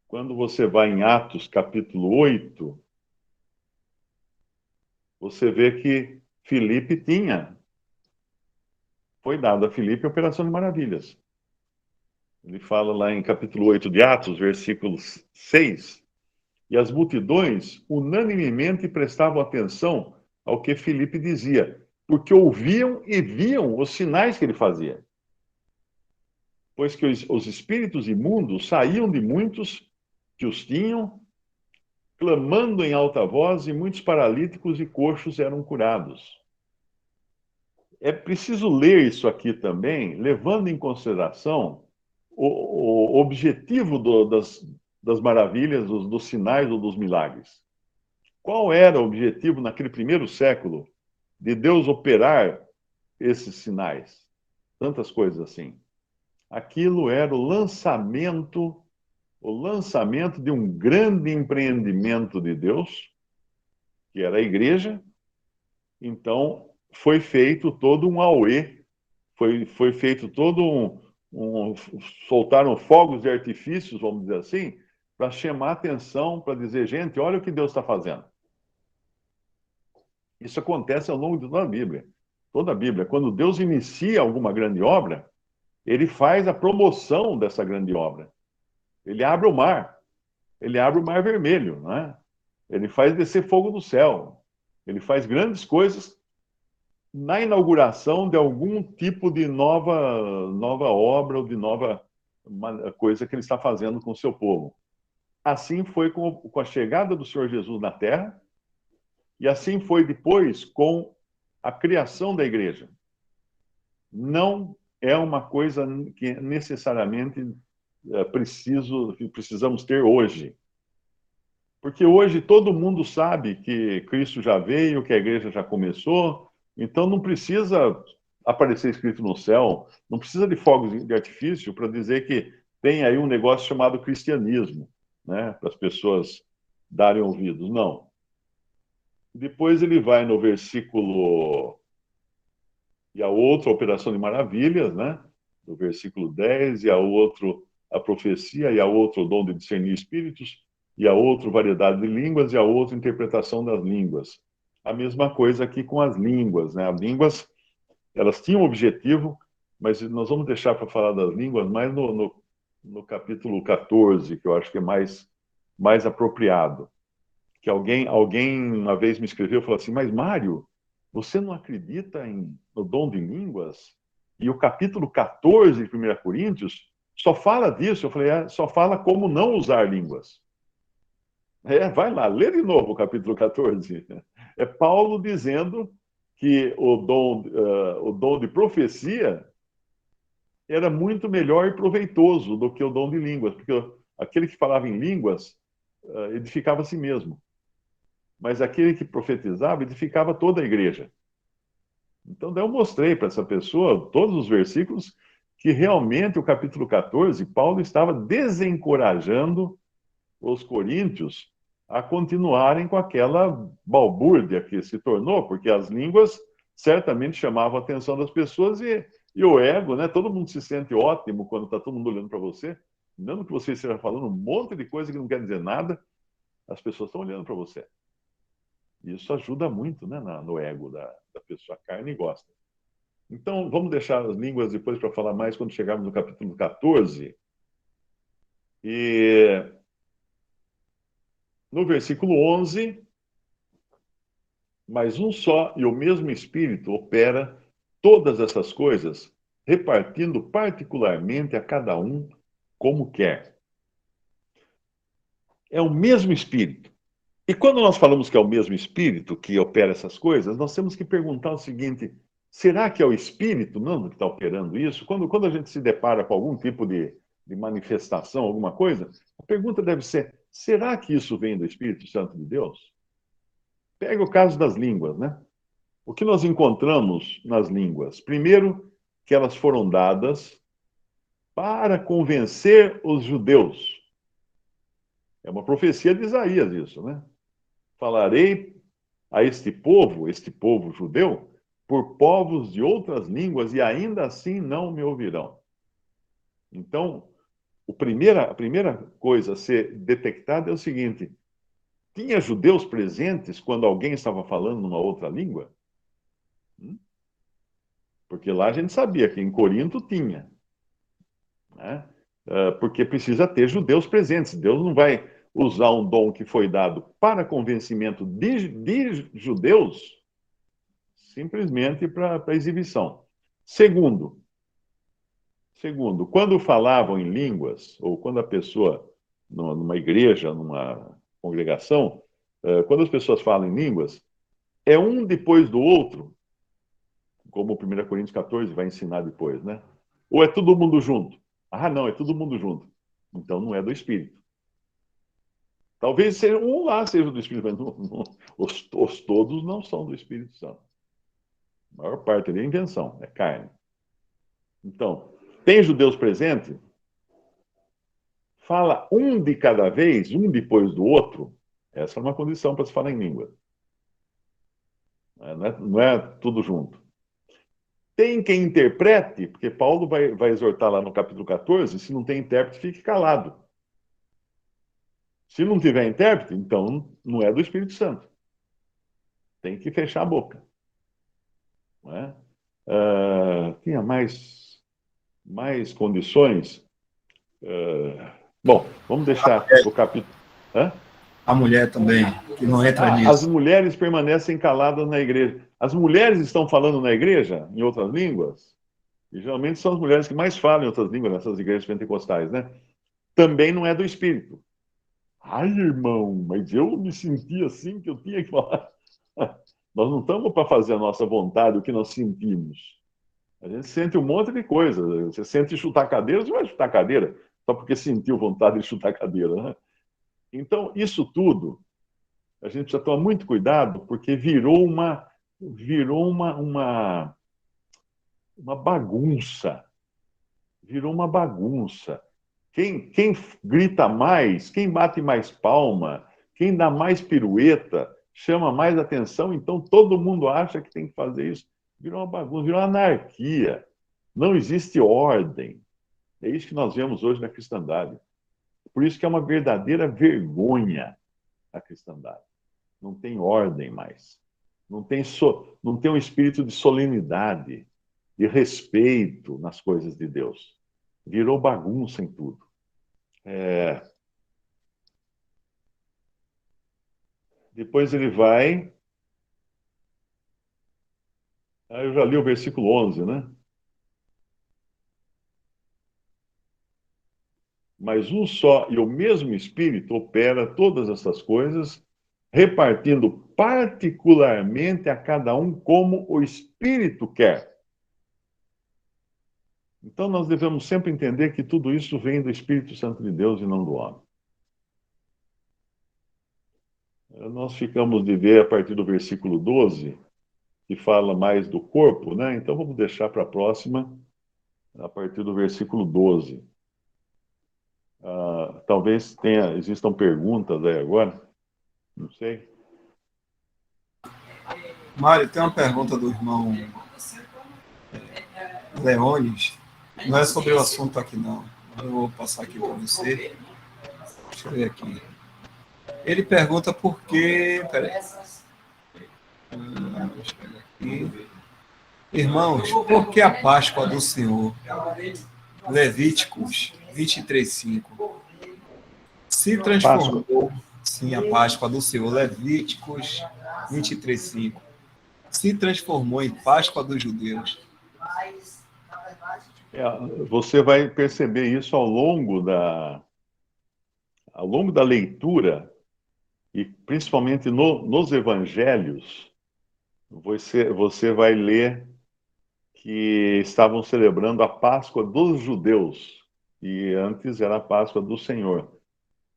Quando você vai em Atos capítulo 8, você vê que Filipe foi dado a Filipe a operação de maravilhas. Ele fala lá em capítulo 8 de Atos, versículo 6, e as multidões unanimemente prestavam atenção ao que Filipe dizia, porque ouviam e viam os sinais que ele fazia. Pois que os espíritos imundos saíam de muitos que os tinham, clamando em alta voz, e muitos paralíticos e coxos eram curados. É preciso ler isso aqui também, levando em consideração o objetivo das maravilhas, dos sinais ou dos milagres. Qual era o objetivo naquele primeiro século de Deus operar esses sinais? Tantas coisas assim. Aquilo era o lançamento de um grande empreendimento de Deus, que era a igreja. Então, foi feito todo um auê, foi feito todo soltaram fogos de artifícios, vamos dizer assim, para chamar a atenção, para dizer, gente, olha o que Deus está fazendo. Isso acontece ao longo de toda a Bíblia. Toda a Bíblia. Quando Deus inicia alguma grande obra, ele faz a promoção dessa grande obra. Ele abre o mar Vermelho, né? Ele faz descer fogo do céu. Ele faz grandes coisas na inauguração de algum tipo de nova obra ou de nova coisa que ele está fazendo com o seu povo. Assim foi com a chegada do Senhor Jesus na Terra, e assim foi depois com a criação da igreja. Não é uma coisa que necessariamente precisamos ter hoje. Porque hoje todo mundo sabe que Cristo já veio, que a igreja já começou, então não precisa aparecer escrito no céu, não precisa de fogos de artifício para dizer que tem aí um negócio chamado cristianismo, né, para as pessoas darem ouvidos. Não. Depois ele vai no versículo... E a outra, operação de maravilhas, né, do versículo 10, e a outro, a profecia, e a outro, o dom de discernir espíritos, e a outra, variedade de línguas, e a outra, interpretação das línguas. A mesma coisa aqui com as línguas, né? As línguas, elas tinham um objetivo, mas nós vamos deixar para falar das línguas mais no capítulo 14, que eu acho que é mais apropriado. Que alguém uma vez me escreveu e falou assim, mas Mário, você não acredita no dom de línguas? E o capítulo 14 de 1 Coríntios só fala disso. Eu falei, só fala como não usar línguas. Vai lá, lê de novo o capítulo 14. É Paulo dizendo que o dom de profecia era muito melhor e proveitoso do que o dom de línguas, porque aquele que falava em línguas edificava a si mesmo. Mas aquele que profetizava edificava toda a igreja. Então, daí eu mostrei para essa pessoa, todos os versículos, que realmente o capítulo 14, Paulo estava desencorajando os coríntios a continuarem com aquela balbúrdia que se tornou, porque as línguas certamente chamavam a atenção das pessoas e o ego, né? Todo mundo se sente ótimo quando está todo mundo olhando para você, mesmo que você esteja falando um monte de coisa que não quer dizer nada, as pessoas estão olhando para você. Isso ajuda muito, né, no ego da pessoa. A carne gosta. Então, vamos deixar as línguas depois para falar mais quando chegarmos no capítulo 14. E no versículo 11, mas um só e o mesmo Espírito opera todas essas coisas, repartindo particularmente a cada um como quer. É o mesmo Espírito. E quando nós falamos que é o mesmo Espírito que opera essas coisas, nós temos que perguntar o seguinte: será que é o Espírito não que está operando isso? Quando a gente se depara com algum tipo de manifestação, alguma coisa, a pergunta deve ser: será que isso vem do Espírito Santo de Deus? Pega o caso das línguas, né? O que nós encontramos nas línguas? Primeiro, que elas foram dadas para convencer os judeus. É uma profecia de Isaías isso, né? Falarei a este povo judeu, por povos de outras línguas, e ainda assim não me ouvirão. Então, a primeira coisa a ser detectada é o seguinte: tinha judeus presentes quando alguém estava falando numa outra língua? Porque lá a gente sabia que em Corinto tinha, né? Porque precisa ter judeus presentes. Deus não vai usar um dom que foi dado para convencimento de judeus simplesmente para exibição. Segundo, quando falavam em línguas, ou quando a pessoa, numa igreja, numa congregação, quando as pessoas falam em línguas, é um depois do outro, como o 1 Coríntios 14 vai ensinar depois, né? Ou é todo mundo junto? Ah, não, é todo mundo junto. Então não é do Espírito. Talvez seja um lá seja do Espírito, mas os todos não são do Espírito Santo. A maior parte ali é invenção, é carne. Então, tem judeus presentes? Fala um de cada vez, um depois do outro. Essa é uma condição para se falar em língua. Não é tudo junto. Tem quem interprete, porque Paulo vai exortar lá no capítulo 14, se não tem intérprete, fique calado. Se não tiver intérprete, então não é do Espírito Santo. Tem que fechar a boca. Não é? Tinha mais condições. Bom, vamos deixar o capítulo. Hã? A mulher também, que não entra nisso. As mulheres permanecem caladas na igreja. As mulheres estão falando na igreja, em outras línguas, e geralmente são as mulheres que mais falam em outras línguas nessas igrejas pentecostais, né? Também não é do Espírito. Ai, irmão, mas eu me senti assim que eu tinha que falar. Nós não estamos para fazer a nossa vontade, o que nós sentimos. A gente sente um monte de coisa. Você sente chutar cadeira, você vai chutar cadeira, só porque sentiu vontade de chutar cadeira, né? Então, isso tudo, a gente precisa tomar muito cuidado, porque virou uma bagunça. Virou uma bagunça. Quem grita mais, quem bate mais palma, quem dá mais pirueta, chama mais atenção, então todo mundo acha que tem que fazer isso. Virou uma bagunça, virou uma anarquia. Não existe ordem. É isso que nós vemos hoje na cristandade. Por isso que é uma verdadeira vergonha a cristandade. Não tem ordem mais. Não tem um espírito de solenidade, de respeito nas coisas de Deus. Virou bagunça em tudo. Depois ele vai... eu já li o versículo 11, né? Mas um só e o mesmo Espírito opera todas essas coisas, repartindo particularmente a cada um como o Espírito quer. Então nós devemos sempre entender que tudo isso vem do Espírito Santo de Deus e não do homem. Nós ficamos de ver a partir do versículo 12, que fala mais do corpo, né? Então vamos deixar para a próxima, a partir do versículo 12. Talvez existam perguntas aí agora, não sei. Mário, tem uma pergunta do irmão Leones. Não é sobre o assunto aqui, não. Eu vou passar aqui para você. Deixa eu ver aqui. Ele pergunta por que... Peraí. Deixa eu pegar aqui. Irmãos, por que a Páscoa do Senhor? Levíticos 23:5. Se Páscoa. transformou, sim, a Páscoa do Senhor, Levíticos 23:5. Se transformou em Páscoa dos judeus. Você vai perceber isso ao longo da leitura, e principalmente nos evangelhos, você vai ler que estavam celebrando a Páscoa dos judeus, e antes era a Páscoa do Senhor.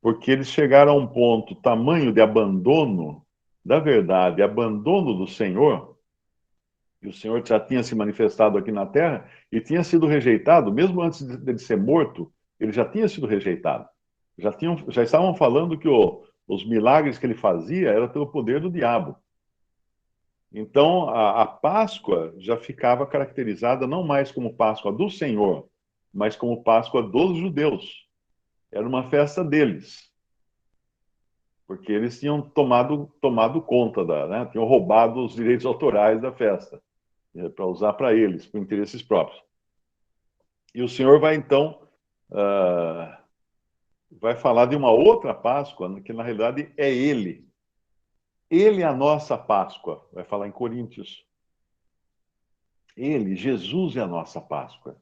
Porque eles chegaram a um ponto tamanho de abandono da verdade, abandono do Senhor, e o Senhor já tinha se manifestado aqui na Terra e tinha sido rejeitado, mesmo antes de ser morto, ele já tinha sido rejeitado. Já estavam falando que os milagres que ele fazia era pelo poder do diabo. Então, a Páscoa já ficava caracterizada não mais como Páscoa do Senhor, mas como Páscoa dos judeus. Era uma festa deles, porque eles tinham tomado conta né? Tinham roubado os direitos autorais da festa, para usar para eles, por interesses próprios. E o Senhor vai, então, vai falar de uma outra Páscoa, que na realidade é Ele. Ele é a nossa Páscoa, vai falar em Coríntios. Ele, Jesus, é a nossa Páscoa.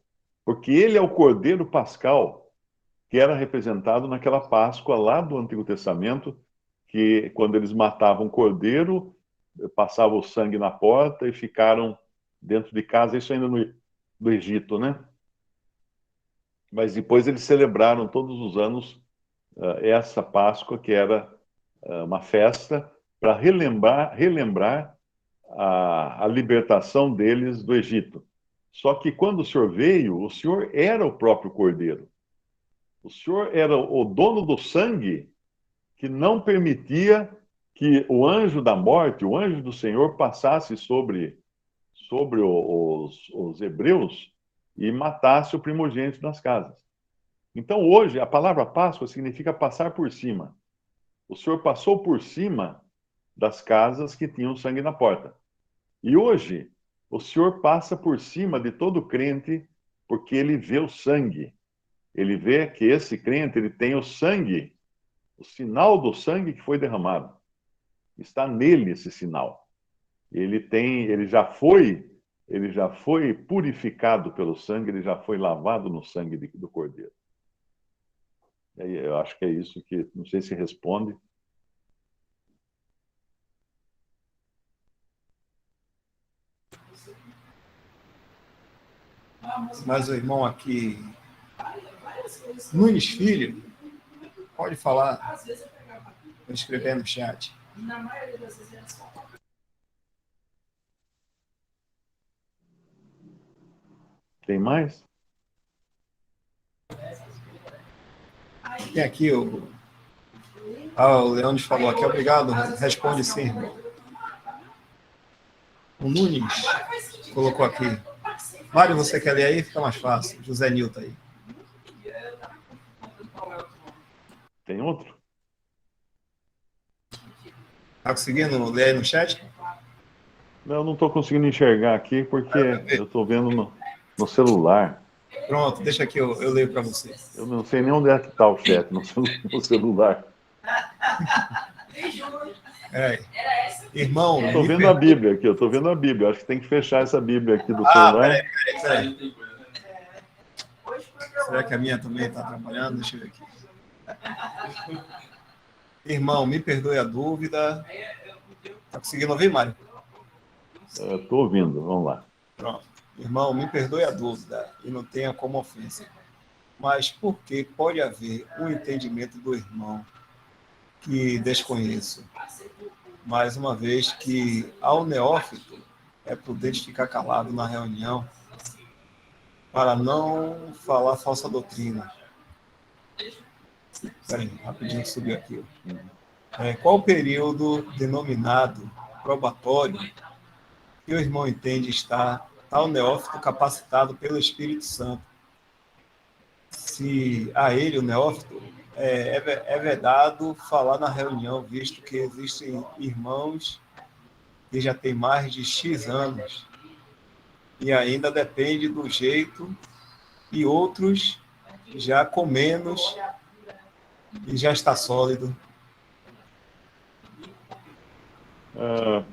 Porque ele é o Cordeiro Pascal, que era representado naquela Páscoa lá do Antigo Testamento, que quando eles matavam o cordeiro, passavam o sangue na porta e ficaram dentro de casa, isso ainda no Egito, né? Mas depois eles celebraram todos os anos essa Páscoa, que era uma festa para relembrar a libertação deles do Egito. Só que quando o Senhor veio, o Senhor era o próprio Cordeiro. O Senhor era o dono do sangue que não permitia que o anjo da morte, o anjo do Senhor, passasse sobre os hebreus e matasse o primogênito das casas. Então, hoje, a palavra Páscoa significa passar por cima. O Senhor passou por cima das casas que tinham sangue na porta. E hoje, o Senhor passa por cima de todo crente, porque ele vê o sangue. Ele vê que esse crente ele tem o sangue, o sinal do sangue que foi derramado. Está nele esse sinal. Ele já foi purificado pelo sangue, ele já foi lavado no sangue do Cordeiro. Eu acho que é isso que, não sei se responde. Mas o irmão aqui, Nunes Filho, pode falar. Vou escrever no chat. Tem mais? Tem aqui o Leandro falou aqui, obrigado, responde sim, irmão. O Nunes colocou aqui. Mário, você quer ler aí? Fica mais fácil. José Nilton aí. Tem outro? Tá conseguindo ler aí no chat? Eu não estou conseguindo enxergar aqui porque eu estou vendo no celular. Pronto, deixa aqui, eu leio para você. Eu não sei nem onde é que está o chat no celular. Irmão, Estou vendo a Bíblia aqui, eu estou vendo a Bíblia. Acho que tem que fechar essa Bíblia aqui do celular. Peraí. Será que a minha também está atrapalhando? Deixa eu ver aqui. Irmão, me perdoe a dúvida. Está conseguindo ouvir, Mário? Estou ouvindo, vamos lá. Pronto. Irmão, me perdoe a dúvida e não tenha como ofensa. Mas por que pode haver um entendimento do irmão que desconheço? Mais uma vez que ao neófito é prudente ficar calado na reunião para não falar falsa doutrina. Espera aí, rapidinho, subiu aqui. Qual o período denominado probatório que o irmão entende estar tal neófito capacitado pelo Espírito Santo? Se a ele, o neófito, é vedado falar na reunião, visto que existem irmãos que já têm mais de X anos e ainda depende do jeito, e outros já com menos e já está sólido.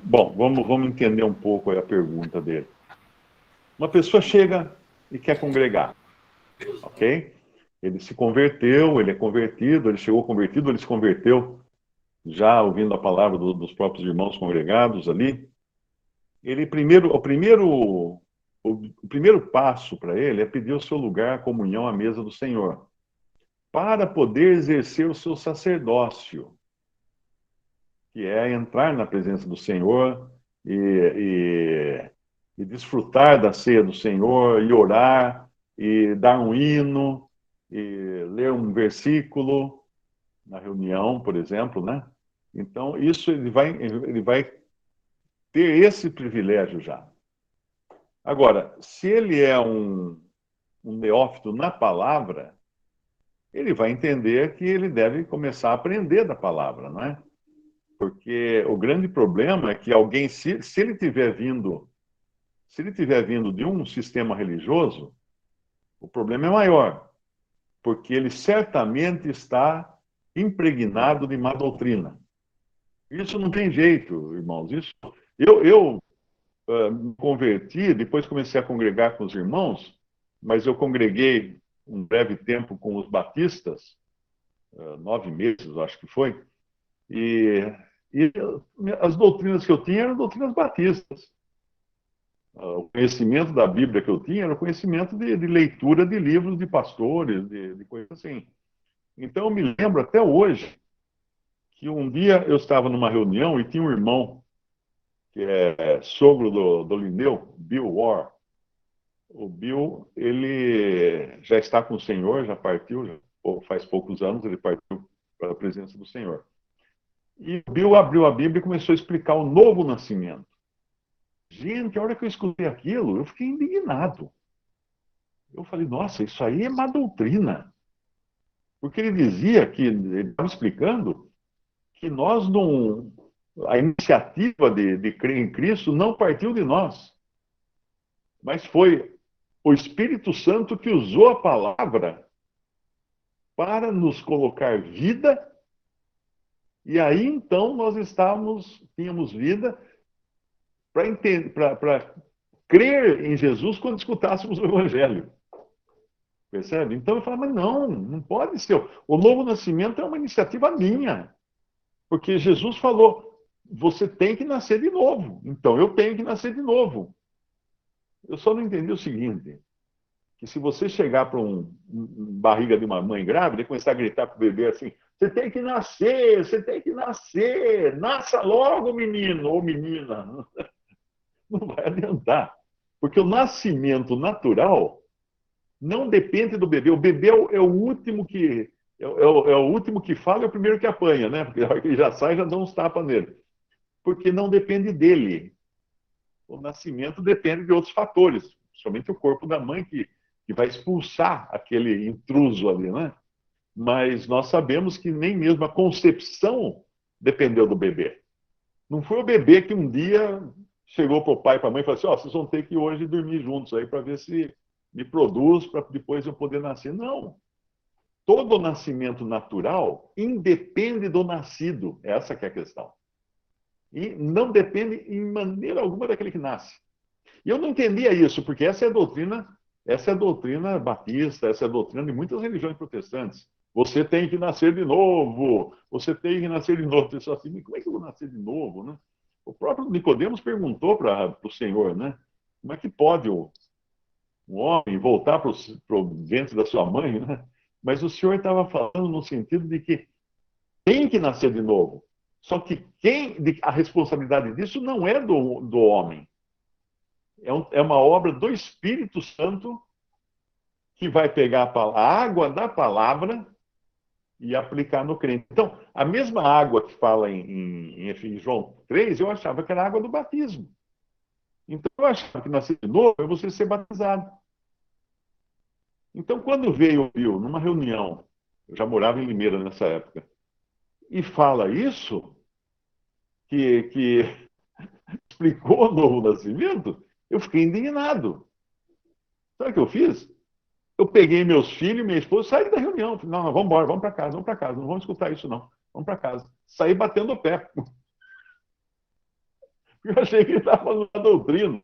Bom, vamos entender um pouco aí a pergunta dele. Uma pessoa chega e quer congregar, ok? Ele se converteu, ele é convertido, ele chegou convertido, ele se converteu já ouvindo a palavra dos próprios irmãos congregados ali. O primeiro passo para ele é pedir o seu lugar, a comunhão à mesa do Senhor, para poder exercer o seu sacerdócio, que é entrar na presença do Senhor e desfrutar da ceia do Senhor, e orar, e dar um hino, e ler um versículo na reunião, por exemplo, né? Então, isso ele vai ter esse privilégio já. Agora, se ele é um neófito na palavra, ele vai entender que ele deve começar a aprender da palavra, não é? Porque o grande problema é que alguém, se ele tiver vindo de um sistema religioso, o problema é maior, porque ele certamente está impregnado de má doutrina. Isso não tem jeito, irmãos. Eu me converti, depois comecei a congregar com os irmãos, mas eu congreguei um breve tempo com os batistas, 9 meses, acho que foi, e as doutrinas que eu tinha eram doutrinas batistas. O conhecimento da Bíblia que eu tinha era o conhecimento de leitura de livros de pastores, de coisas assim. Então eu me lembro até hoje que um dia eu estava numa reunião e tinha um irmão que é sogro do Linneu, Bill Orr. O Bill, ele já está com o Senhor, já partiu, faz poucos anos ele partiu para a presença do Senhor. E o Bill abriu a Bíblia e começou a explicar o novo nascimento. Gente, a hora que eu escutei aquilo, eu fiquei indignado. Eu falei, nossa, isso aí é má doutrina. Porque ele dizia que, ele estava explicando, que nós não. A iniciativa de crer em Cristo não partiu de nós, mas foi o Espírito Santo que usou a palavra para nos colocar vida, e aí então nós tínhamos vida para crer em Jesus quando escutássemos o Evangelho. Percebe? Então eu falo, mas não pode ser. O novo nascimento é uma iniciativa minha. Porque Jesus falou, você tem que nascer de novo. Então eu tenho que nascer de novo. Eu só não entendi o seguinte, que se você chegar para barriga de uma mãe grávida e começar a gritar para o bebê assim, você tem que nascer, nasça logo, menino ou menina. Não vai adiantar. Porque o nascimento natural não depende do bebê. O bebê é o último que o último que fala, é o primeiro que apanha, né? Porque a hora que ele já sai, já dá uns tapas nele. Porque não depende dele. O nascimento depende de outros fatores, somente o corpo da mãe que vai expulsar aquele intruso ali, né? Mas nós sabemos que nem mesmo a concepção dependeu do bebê. Não foi o bebê que um dia chegou para o pai e para a mãe e falou assim, vocês vão ter que hoje dormir juntos aí para ver se me produz, para depois eu poder nascer. Não. Todo nascimento natural independe do nascido. Essa que é a questão. E não depende em maneira alguma daquele que nasce. E eu não entendia isso, porque essa é a doutrina batista, essa é a doutrina de muitas religiões protestantes. Você tem que nascer de novo, você tem que nascer de novo. Pessoal assim, como é que eu vou nascer de novo, né? O próprio Nicodemos perguntou para o Senhor, né? Como é que pode um homem voltar para o ventre da sua mãe, né? Mas o Senhor estava falando no sentido de que tem que nascer de novo. Só que a responsabilidade disso não é do homem. É uma obra do Espírito Santo que vai pegar a água da palavra e aplicar no crente. Então, a mesma água que fala em João 3, eu achava que era a água do batismo. Então, eu achava que nascer de novo é você ser batizado. Então, quando veio o Bill numa reunião, Eu já morava em Limeira nessa época. E fala isso, que explicou o novo nascimento, eu fiquei indignado. Sabe o que eu fiz? Eu peguei meus filhos e minha esposa, saí da reunião. Falei, não, vamos embora, vamos para casa, não vamos escutar isso, não. Vamos para casa. Saí batendo o pé. Eu achei que ele estava falando da doutrina.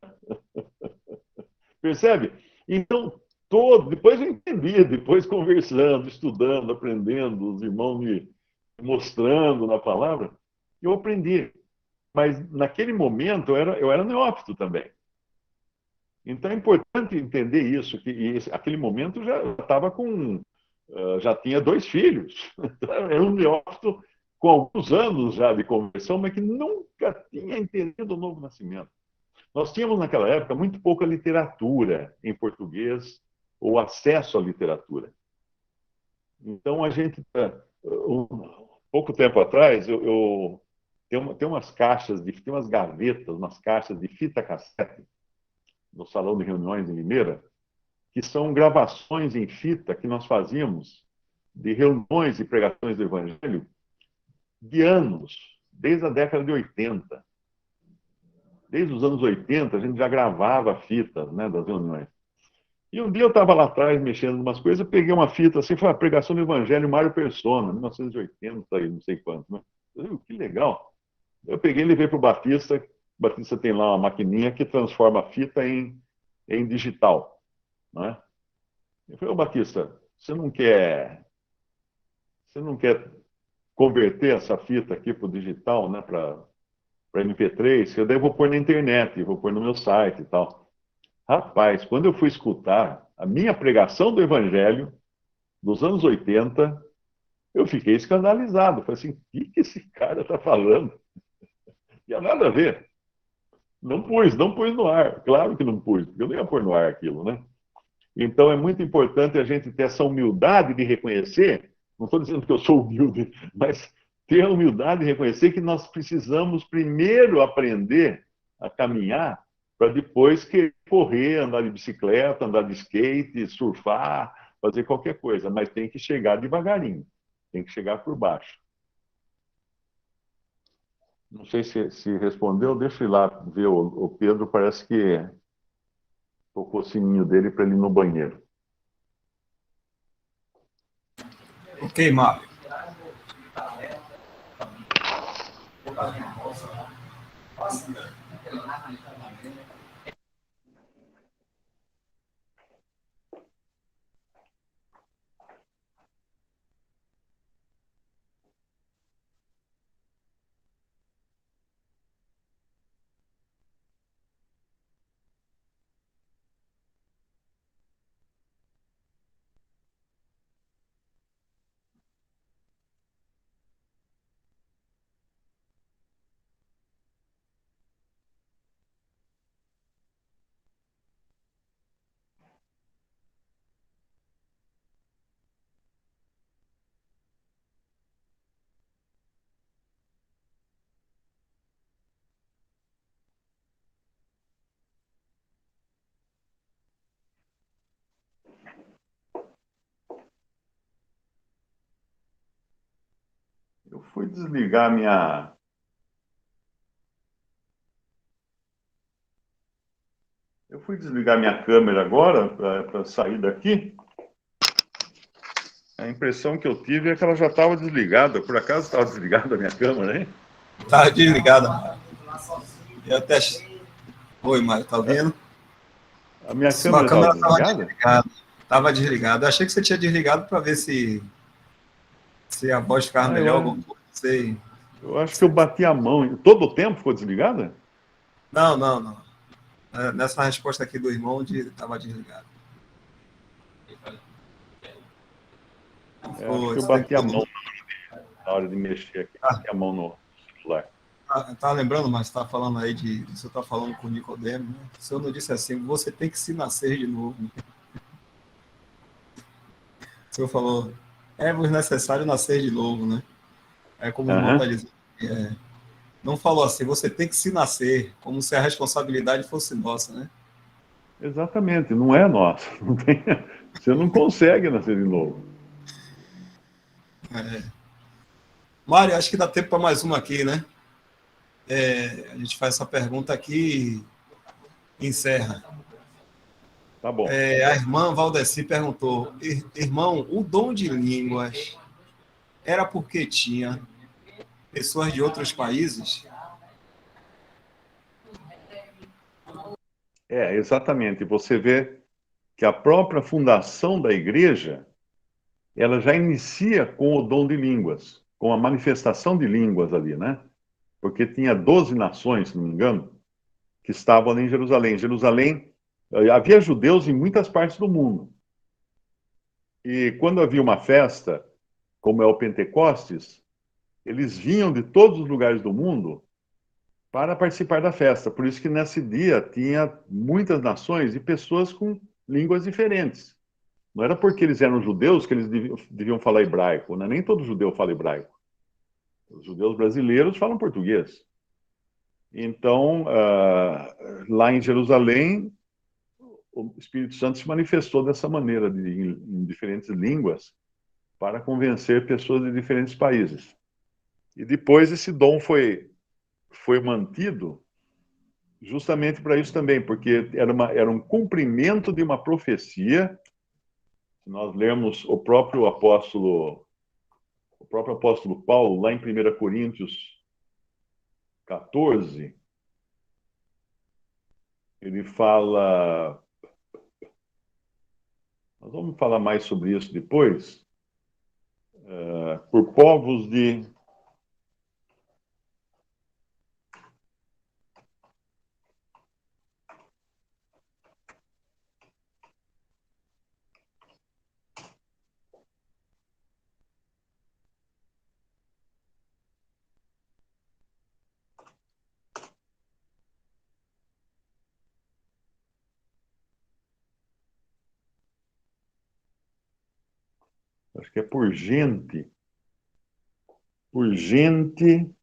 Percebe? Então, depois eu entendi, depois conversando, estudando, aprendendo, os irmãos me mostrando na palavra, eu aprendi. Mas naquele momento eu era neófito também. Então é importante entender isso, que aquele momento já estava com, já tinha 2 filhos. Então, era um neófito com alguns anos já de conversão, mas que nunca tinha entendido o novo nascimento. Nós tínhamos naquela época muito pouca literatura em português ou acesso à literatura. Então a gente, pouco tempo atrás, tem umas caixas, tem umas gavetas, umas caixas de fita cassete no salão de reuniões em Limeira, que são gravações em fita que nós fazíamos de reuniões e pregações do Evangelho de anos, desde a década de 80. Desde os anos 80, a gente já gravava fitas, né, das reuniões. E um dia eu estava lá atrás, mexendo em umas coisas, eu peguei uma fita assim, foi a pregação do Evangelho Mário Persona, 1980, não sei quanto. Né? Que legal. Eu peguei e levei para o Batista. O Batista tem lá uma maquininha que transforma a fita em digital. Né? Eu falei, ô Batista, você não quer converter essa fita aqui para o digital, né, para MP3? Eu daí vou pôr na internet, vou pôr no meu site e tal. Rapaz, quando eu fui escutar a minha pregação do Evangelho, dos anos 80, eu fiquei escandalizado. Falei assim, o que esse cara está falando? Não tinha nada a ver. Não pus no ar. Claro que não pus, porque eu não ia pôr no ar aquilo, né? Então é muito importante a gente ter essa humildade de reconhecer, não estou dizendo que eu sou humilde, mas ter a humildade de reconhecer que nós precisamos primeiro aprender a caminhar para depois querer correr, andar de bicicleta, andar de skate, surfar, fazer qualquer coisa, mas tem que chegar devagarinho, tem que chegar por baixo. Não sei se respondeu, deixa eu ir lá ver o Pedro, parece que tocou o sininho dele para ele ir no banheiro. Ok, Marco. Eu fui desligar minha... Eu fui desligar minha câmera agora para sair daqui. A impressão que eu tive é que ela já estava desligada. Por acaso estava desligada a minha câmera, hein? Tá desligada, Mário. Eu até... Oi, Mário, tá ouvindo? A minha Sua câmera câmera estava desligada? Estava desligada. Eu achei que você tinha desligado para ver se a voz ficava melhor. Não sei. Eu acho que eu bati a mão. Todo o tempo ficou desligada? Não. Nessa resposta aqui do irmão, estava desligado. Acho que eu bati a mão na hora de mexer aqui. Bati a mão no celular. Tá lembrando, mas está falando aí o senhor está falando com o Nicodemo, né? O senhor não disse assim, você tem que se nascer de novo. O senhor falou, é-vos necessário nascer de novo, né? É como o irmão está dizendo. Não falou assim, você tem que se nascer, como se a responsabilidade fosse nossa, né? Exatamente, não é nossa. Você não consegue nascer de novo. Mário, acho que dá tempo para mais uma aqui, né? A gente faz essa pergunta aqui e encerra. Tá bom. A irmã Valdeci perguntou: irmão, o dom de línguas era porque tinha pessoas de outros países? Exatamente. Você vê que a própria fundação da igreja, ela já inicia com o dom de línguas, com a manifestação de línguas ali, né? Porque tinha 12 nações, se não me engano, que estavam ali em Jerusalém. Jerusalém, havia judeus em muitas partes do mundo. E quando havia uma festa, como é o Pentecostes, eles vinham de todos os lugares do mundo para participar da festa. Por isso que nesse dia tinha muitas nações e pessoas com línguas diferentes. Não era porque eles eram judeus que eles deviam falar hebraico, né? Nem todo judeu fala hebraico. Os judeus brasileiros falam português. Então, lá em Jerusalém, o Espírito Santo se manifestou dessa maneira, em diferentes línguas, para convencer pessoas de diferentes países. E depois esse dom foi mantido justamente para isso também, porque era um cumprimento de uma profecia. Se nós lermos o próprio apóstolo Paulo, lá em 1 Coríntios 14, ele fala. Nós vamos falar mais sobre isso depois. Por povos de. Acho que é por gente. Por gente.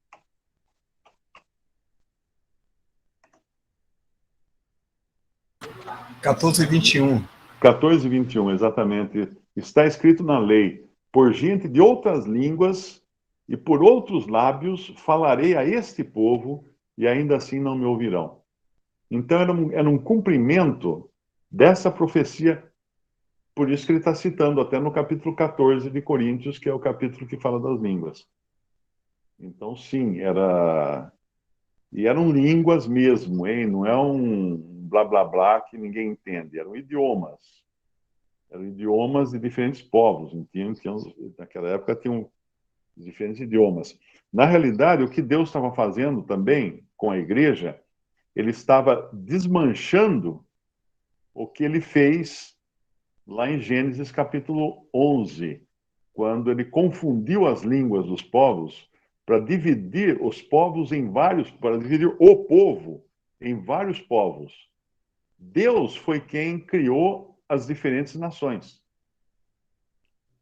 (14:21). 14:21, exatamente. Está escrito na lei: por gente de outras línguas e por outros lábios falarei a este povo, e ainda assim não me ouvirão. Então era um cumprimento dessa profecia. Por isso que ele está citando até no capítulo 14 de Coríntios, que é o capítulo que fala das línguas. Então, sim, e eram línguas mesmo, hein? Não é um blá blá blá que ninguém entende. Eram idiomas. Eram idiomas de diferentes povos. Naquela época tinham diferentes idiomas. Na realidade, o que Deus estava fazendo também com a igreja, ele estava desmanchando o que ele fez lá em Gênesis capítulo 11, quando ele confundiu as línguas dos povos para dividir os povos para dividir o povo em vários povos. Deus foi quem criou as diferentes nações.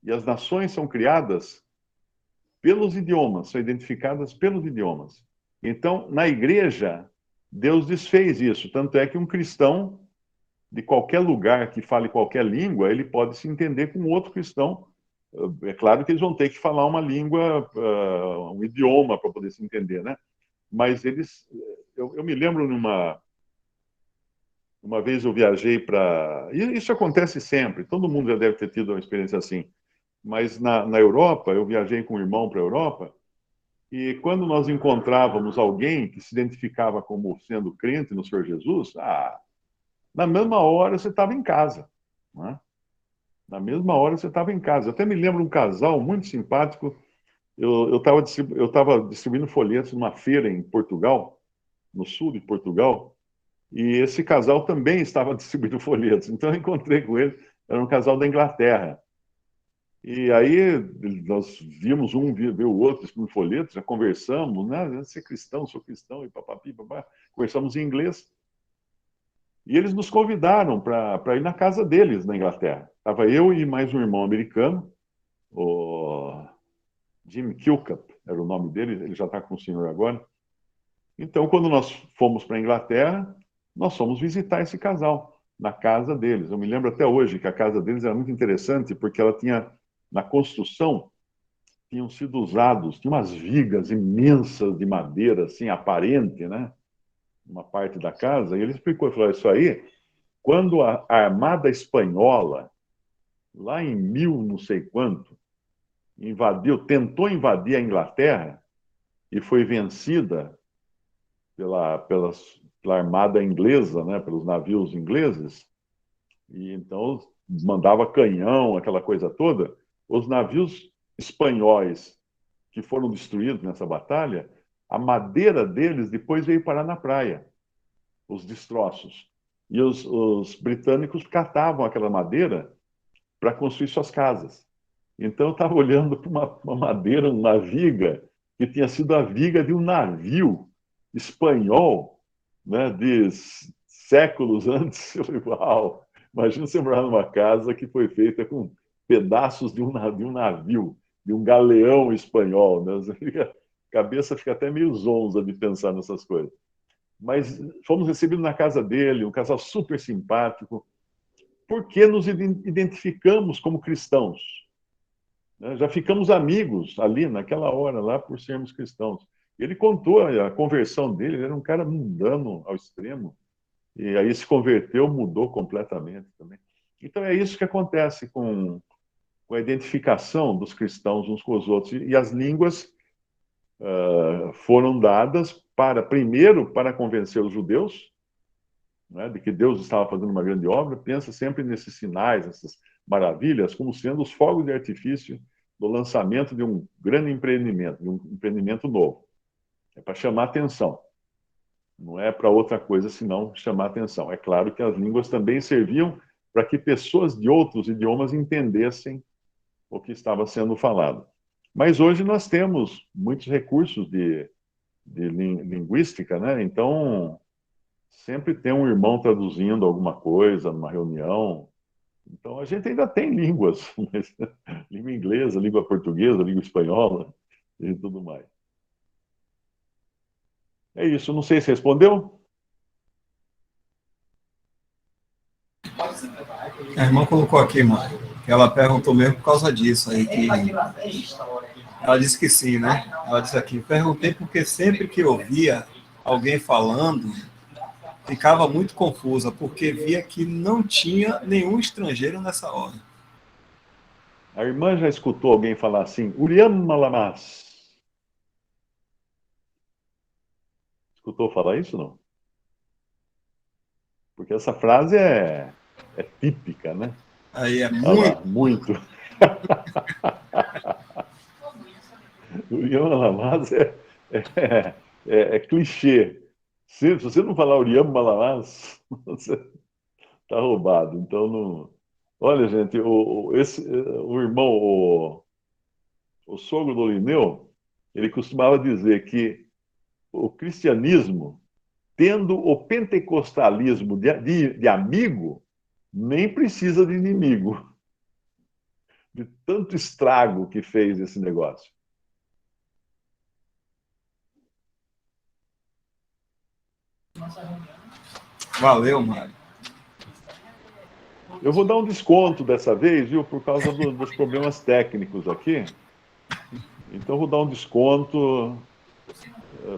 E as nações são criadas pelos idiomas, são identificadas pelos idiomas. Então, na igreja, Deus desfez isso. Tanto é que um cristão de qualquer lugar que fale qualquer língua, ele pode se entender com outro cristão. É claro que eles vão ter que falar uma língua, um idioma para poder se entender, né? Mas eu me lembro uma vez eu viajei para. E isso acontece sempre, todo mundo já deve ter tido uma experiência assim. Mas na Europa, eu viajei com um irmão para a Europa, e quando nós encontrávamos alguém que se identificava como sendo crente no Senhor Jesus, na mesma hora você estava em casa. Né? Na mesma hora você estava em casa. Eu até me lembro um casal muito simpático. Eu estava distribuindo folhetos numa feira em Portugal, no sul de Portugal, e esse casal também estava distribuindo folhetos. Então eu encontrei com ele, era um casal da Inglaterra. E aí nós vimos ver o outro distribuindo folhetos, já conversamos, né? Você é cristão, sou cristão, e papapi, papá. Conversamos em inglês. E eles nos convidaram para ir na casa deles, na Inglaterra. Estava eu e mais um irmão americano, o Jim Kilcup, era o nome dele, ele já está com o senhor agora. Então, quando nós fomos para a Inglaterra, nós fomos visitar esse casal, na casa deles. Eu me lembro até hoje que a casa deles era muito interessante, porque ela tinha, na construção, tinham sido usados, tinha umas vigas imensas de madeira, assim, aparente, né? Uma parte da casa, e ele explicou, ele falou, isso aí, quando a Armada Espanhola, lá em 1000 não sei quanto, tentou invadir a Inglaterra e foi vencida pela Armada Inglesa, né, pelos navios ingleses, e então mandava canhão, aquela coisa toda. Os navios espanhóis que foram destruídos nessa batalha, a madeira deles depois veio parar na praia, os destroços. E os britânicos catavam aquela madeira para construir suas casas. Então eu estava olhando para uma madeira, uma viga, que tinha sido a viga de um navio espanhol, né, de séculos antes. Eu falei, uau, imagina você morar numa casa que foi feita com pedaços de um navio, de um galeão espanhol. Né? A cabeça fica até meio zonza de pensar nessas coisas. Mas fomos recebidos na casa dele, um casal super simpático, porque nos identificamos como cristãos. Né? Já ficamos amigos ali, naquela hora, lá por sermos cristãos. Ele contou a conversão dele, ele era um cara mundano ao extremo, e aí se converteu, mudou completamente também. Então é isso que acontece com a identificação dos cristãos uns com os outros. E as línguas foram dadas primeiro para convencer os judeus, né, de que Deus estava fazendo uma grande obra. Pensa sempre nesses sinais, essas maravilhas, como sendo os fogos de artifício do lançamento de um grande empreendimento, de um empreendimento novo. É para chamar atenção. Não é para outra coisa senão chamar atenção. É claro que as línguas também serviam para que pessoas de outros idiomas entendessem o que estava sendo falado. Mas hoje nós temos muitos recursos de linguística, né? Então, sempre tem um irmão traduzindo alguma coisa numa reunião. Então, a gente ainda tem línguas, mas, língua inglesa, língua portuguesa, língua espanhola e tudo mais. É isso, não sei se respondeu. A irmã colocou aqui, mano, que ela perguntou mesmo por causa disso aí, que ela disse que sim, né? Ela disse aqui, perguntei porque sempre que eu via alguém falando, ficava muito confusa, porque via que não tinha nenhum estrangeiro nessa hora. A irmã já escutou alguém falar assim, Uriam Malamas. Escutou falar isso, não? Porque essa frase é típica, né? Aí é Olha muito... lá, muito. Uriam Malamas é clichê. Se você não falar Uriam Malamas, você está roubado. Então, não... Olha, gente, o irmão, o sogro do Lineu, ele costumava dizer que o cristianismo, tendo o pentecostalismo de amigo, nem precisa de inimigo. De tanto estrago que fez esse negócio. Valeu, Mário. Eu vou dar um desconto dessa vez, viu, por causa dos problemas técnicos aqui. Então, eu vou dar um desconto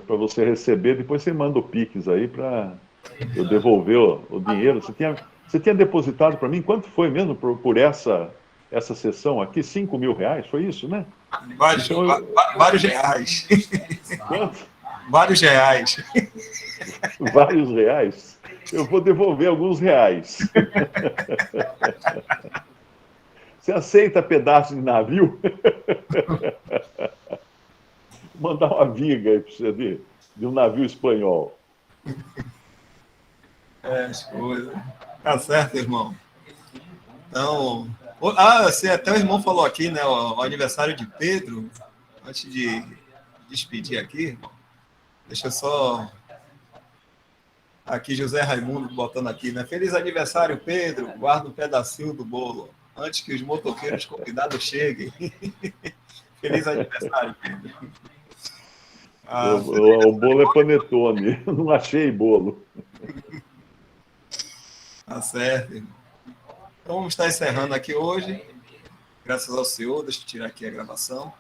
para você receber. Depois você manda o Pix aí para eu devolver o dinheiro. Você tinha depositado para mim, quanto foi mesmo por essa sessão aqui? R$ 5.000, foi isso, né? Vários reais. Quanto? Vários reais. Vários reais? Eu vou devolver alguns reais. Você aceita pedaço de navio? Mandar uma viga aí para você de um navio espanhol. As coisas. Tá certo, irmão. Então, assim, até o irmão falou aqui, né, o aniversário de Pedro. Antes de despedir aqui, irmão, deixa eu só... Aqui, José Raimundo botando aqui, né? Feliz aniversário, Pedro. Guarda um pedacinho do bolo antes que os motoqueiros convidados cheguem. Feliz aniversário, Pedro. O bolo é panetone. Eu não achei bolo. Tá certo, irmão. Então, vamos estar encerrando aqui hoje. Graças ao Senhor. Deixa eu tirar aqui a gravação.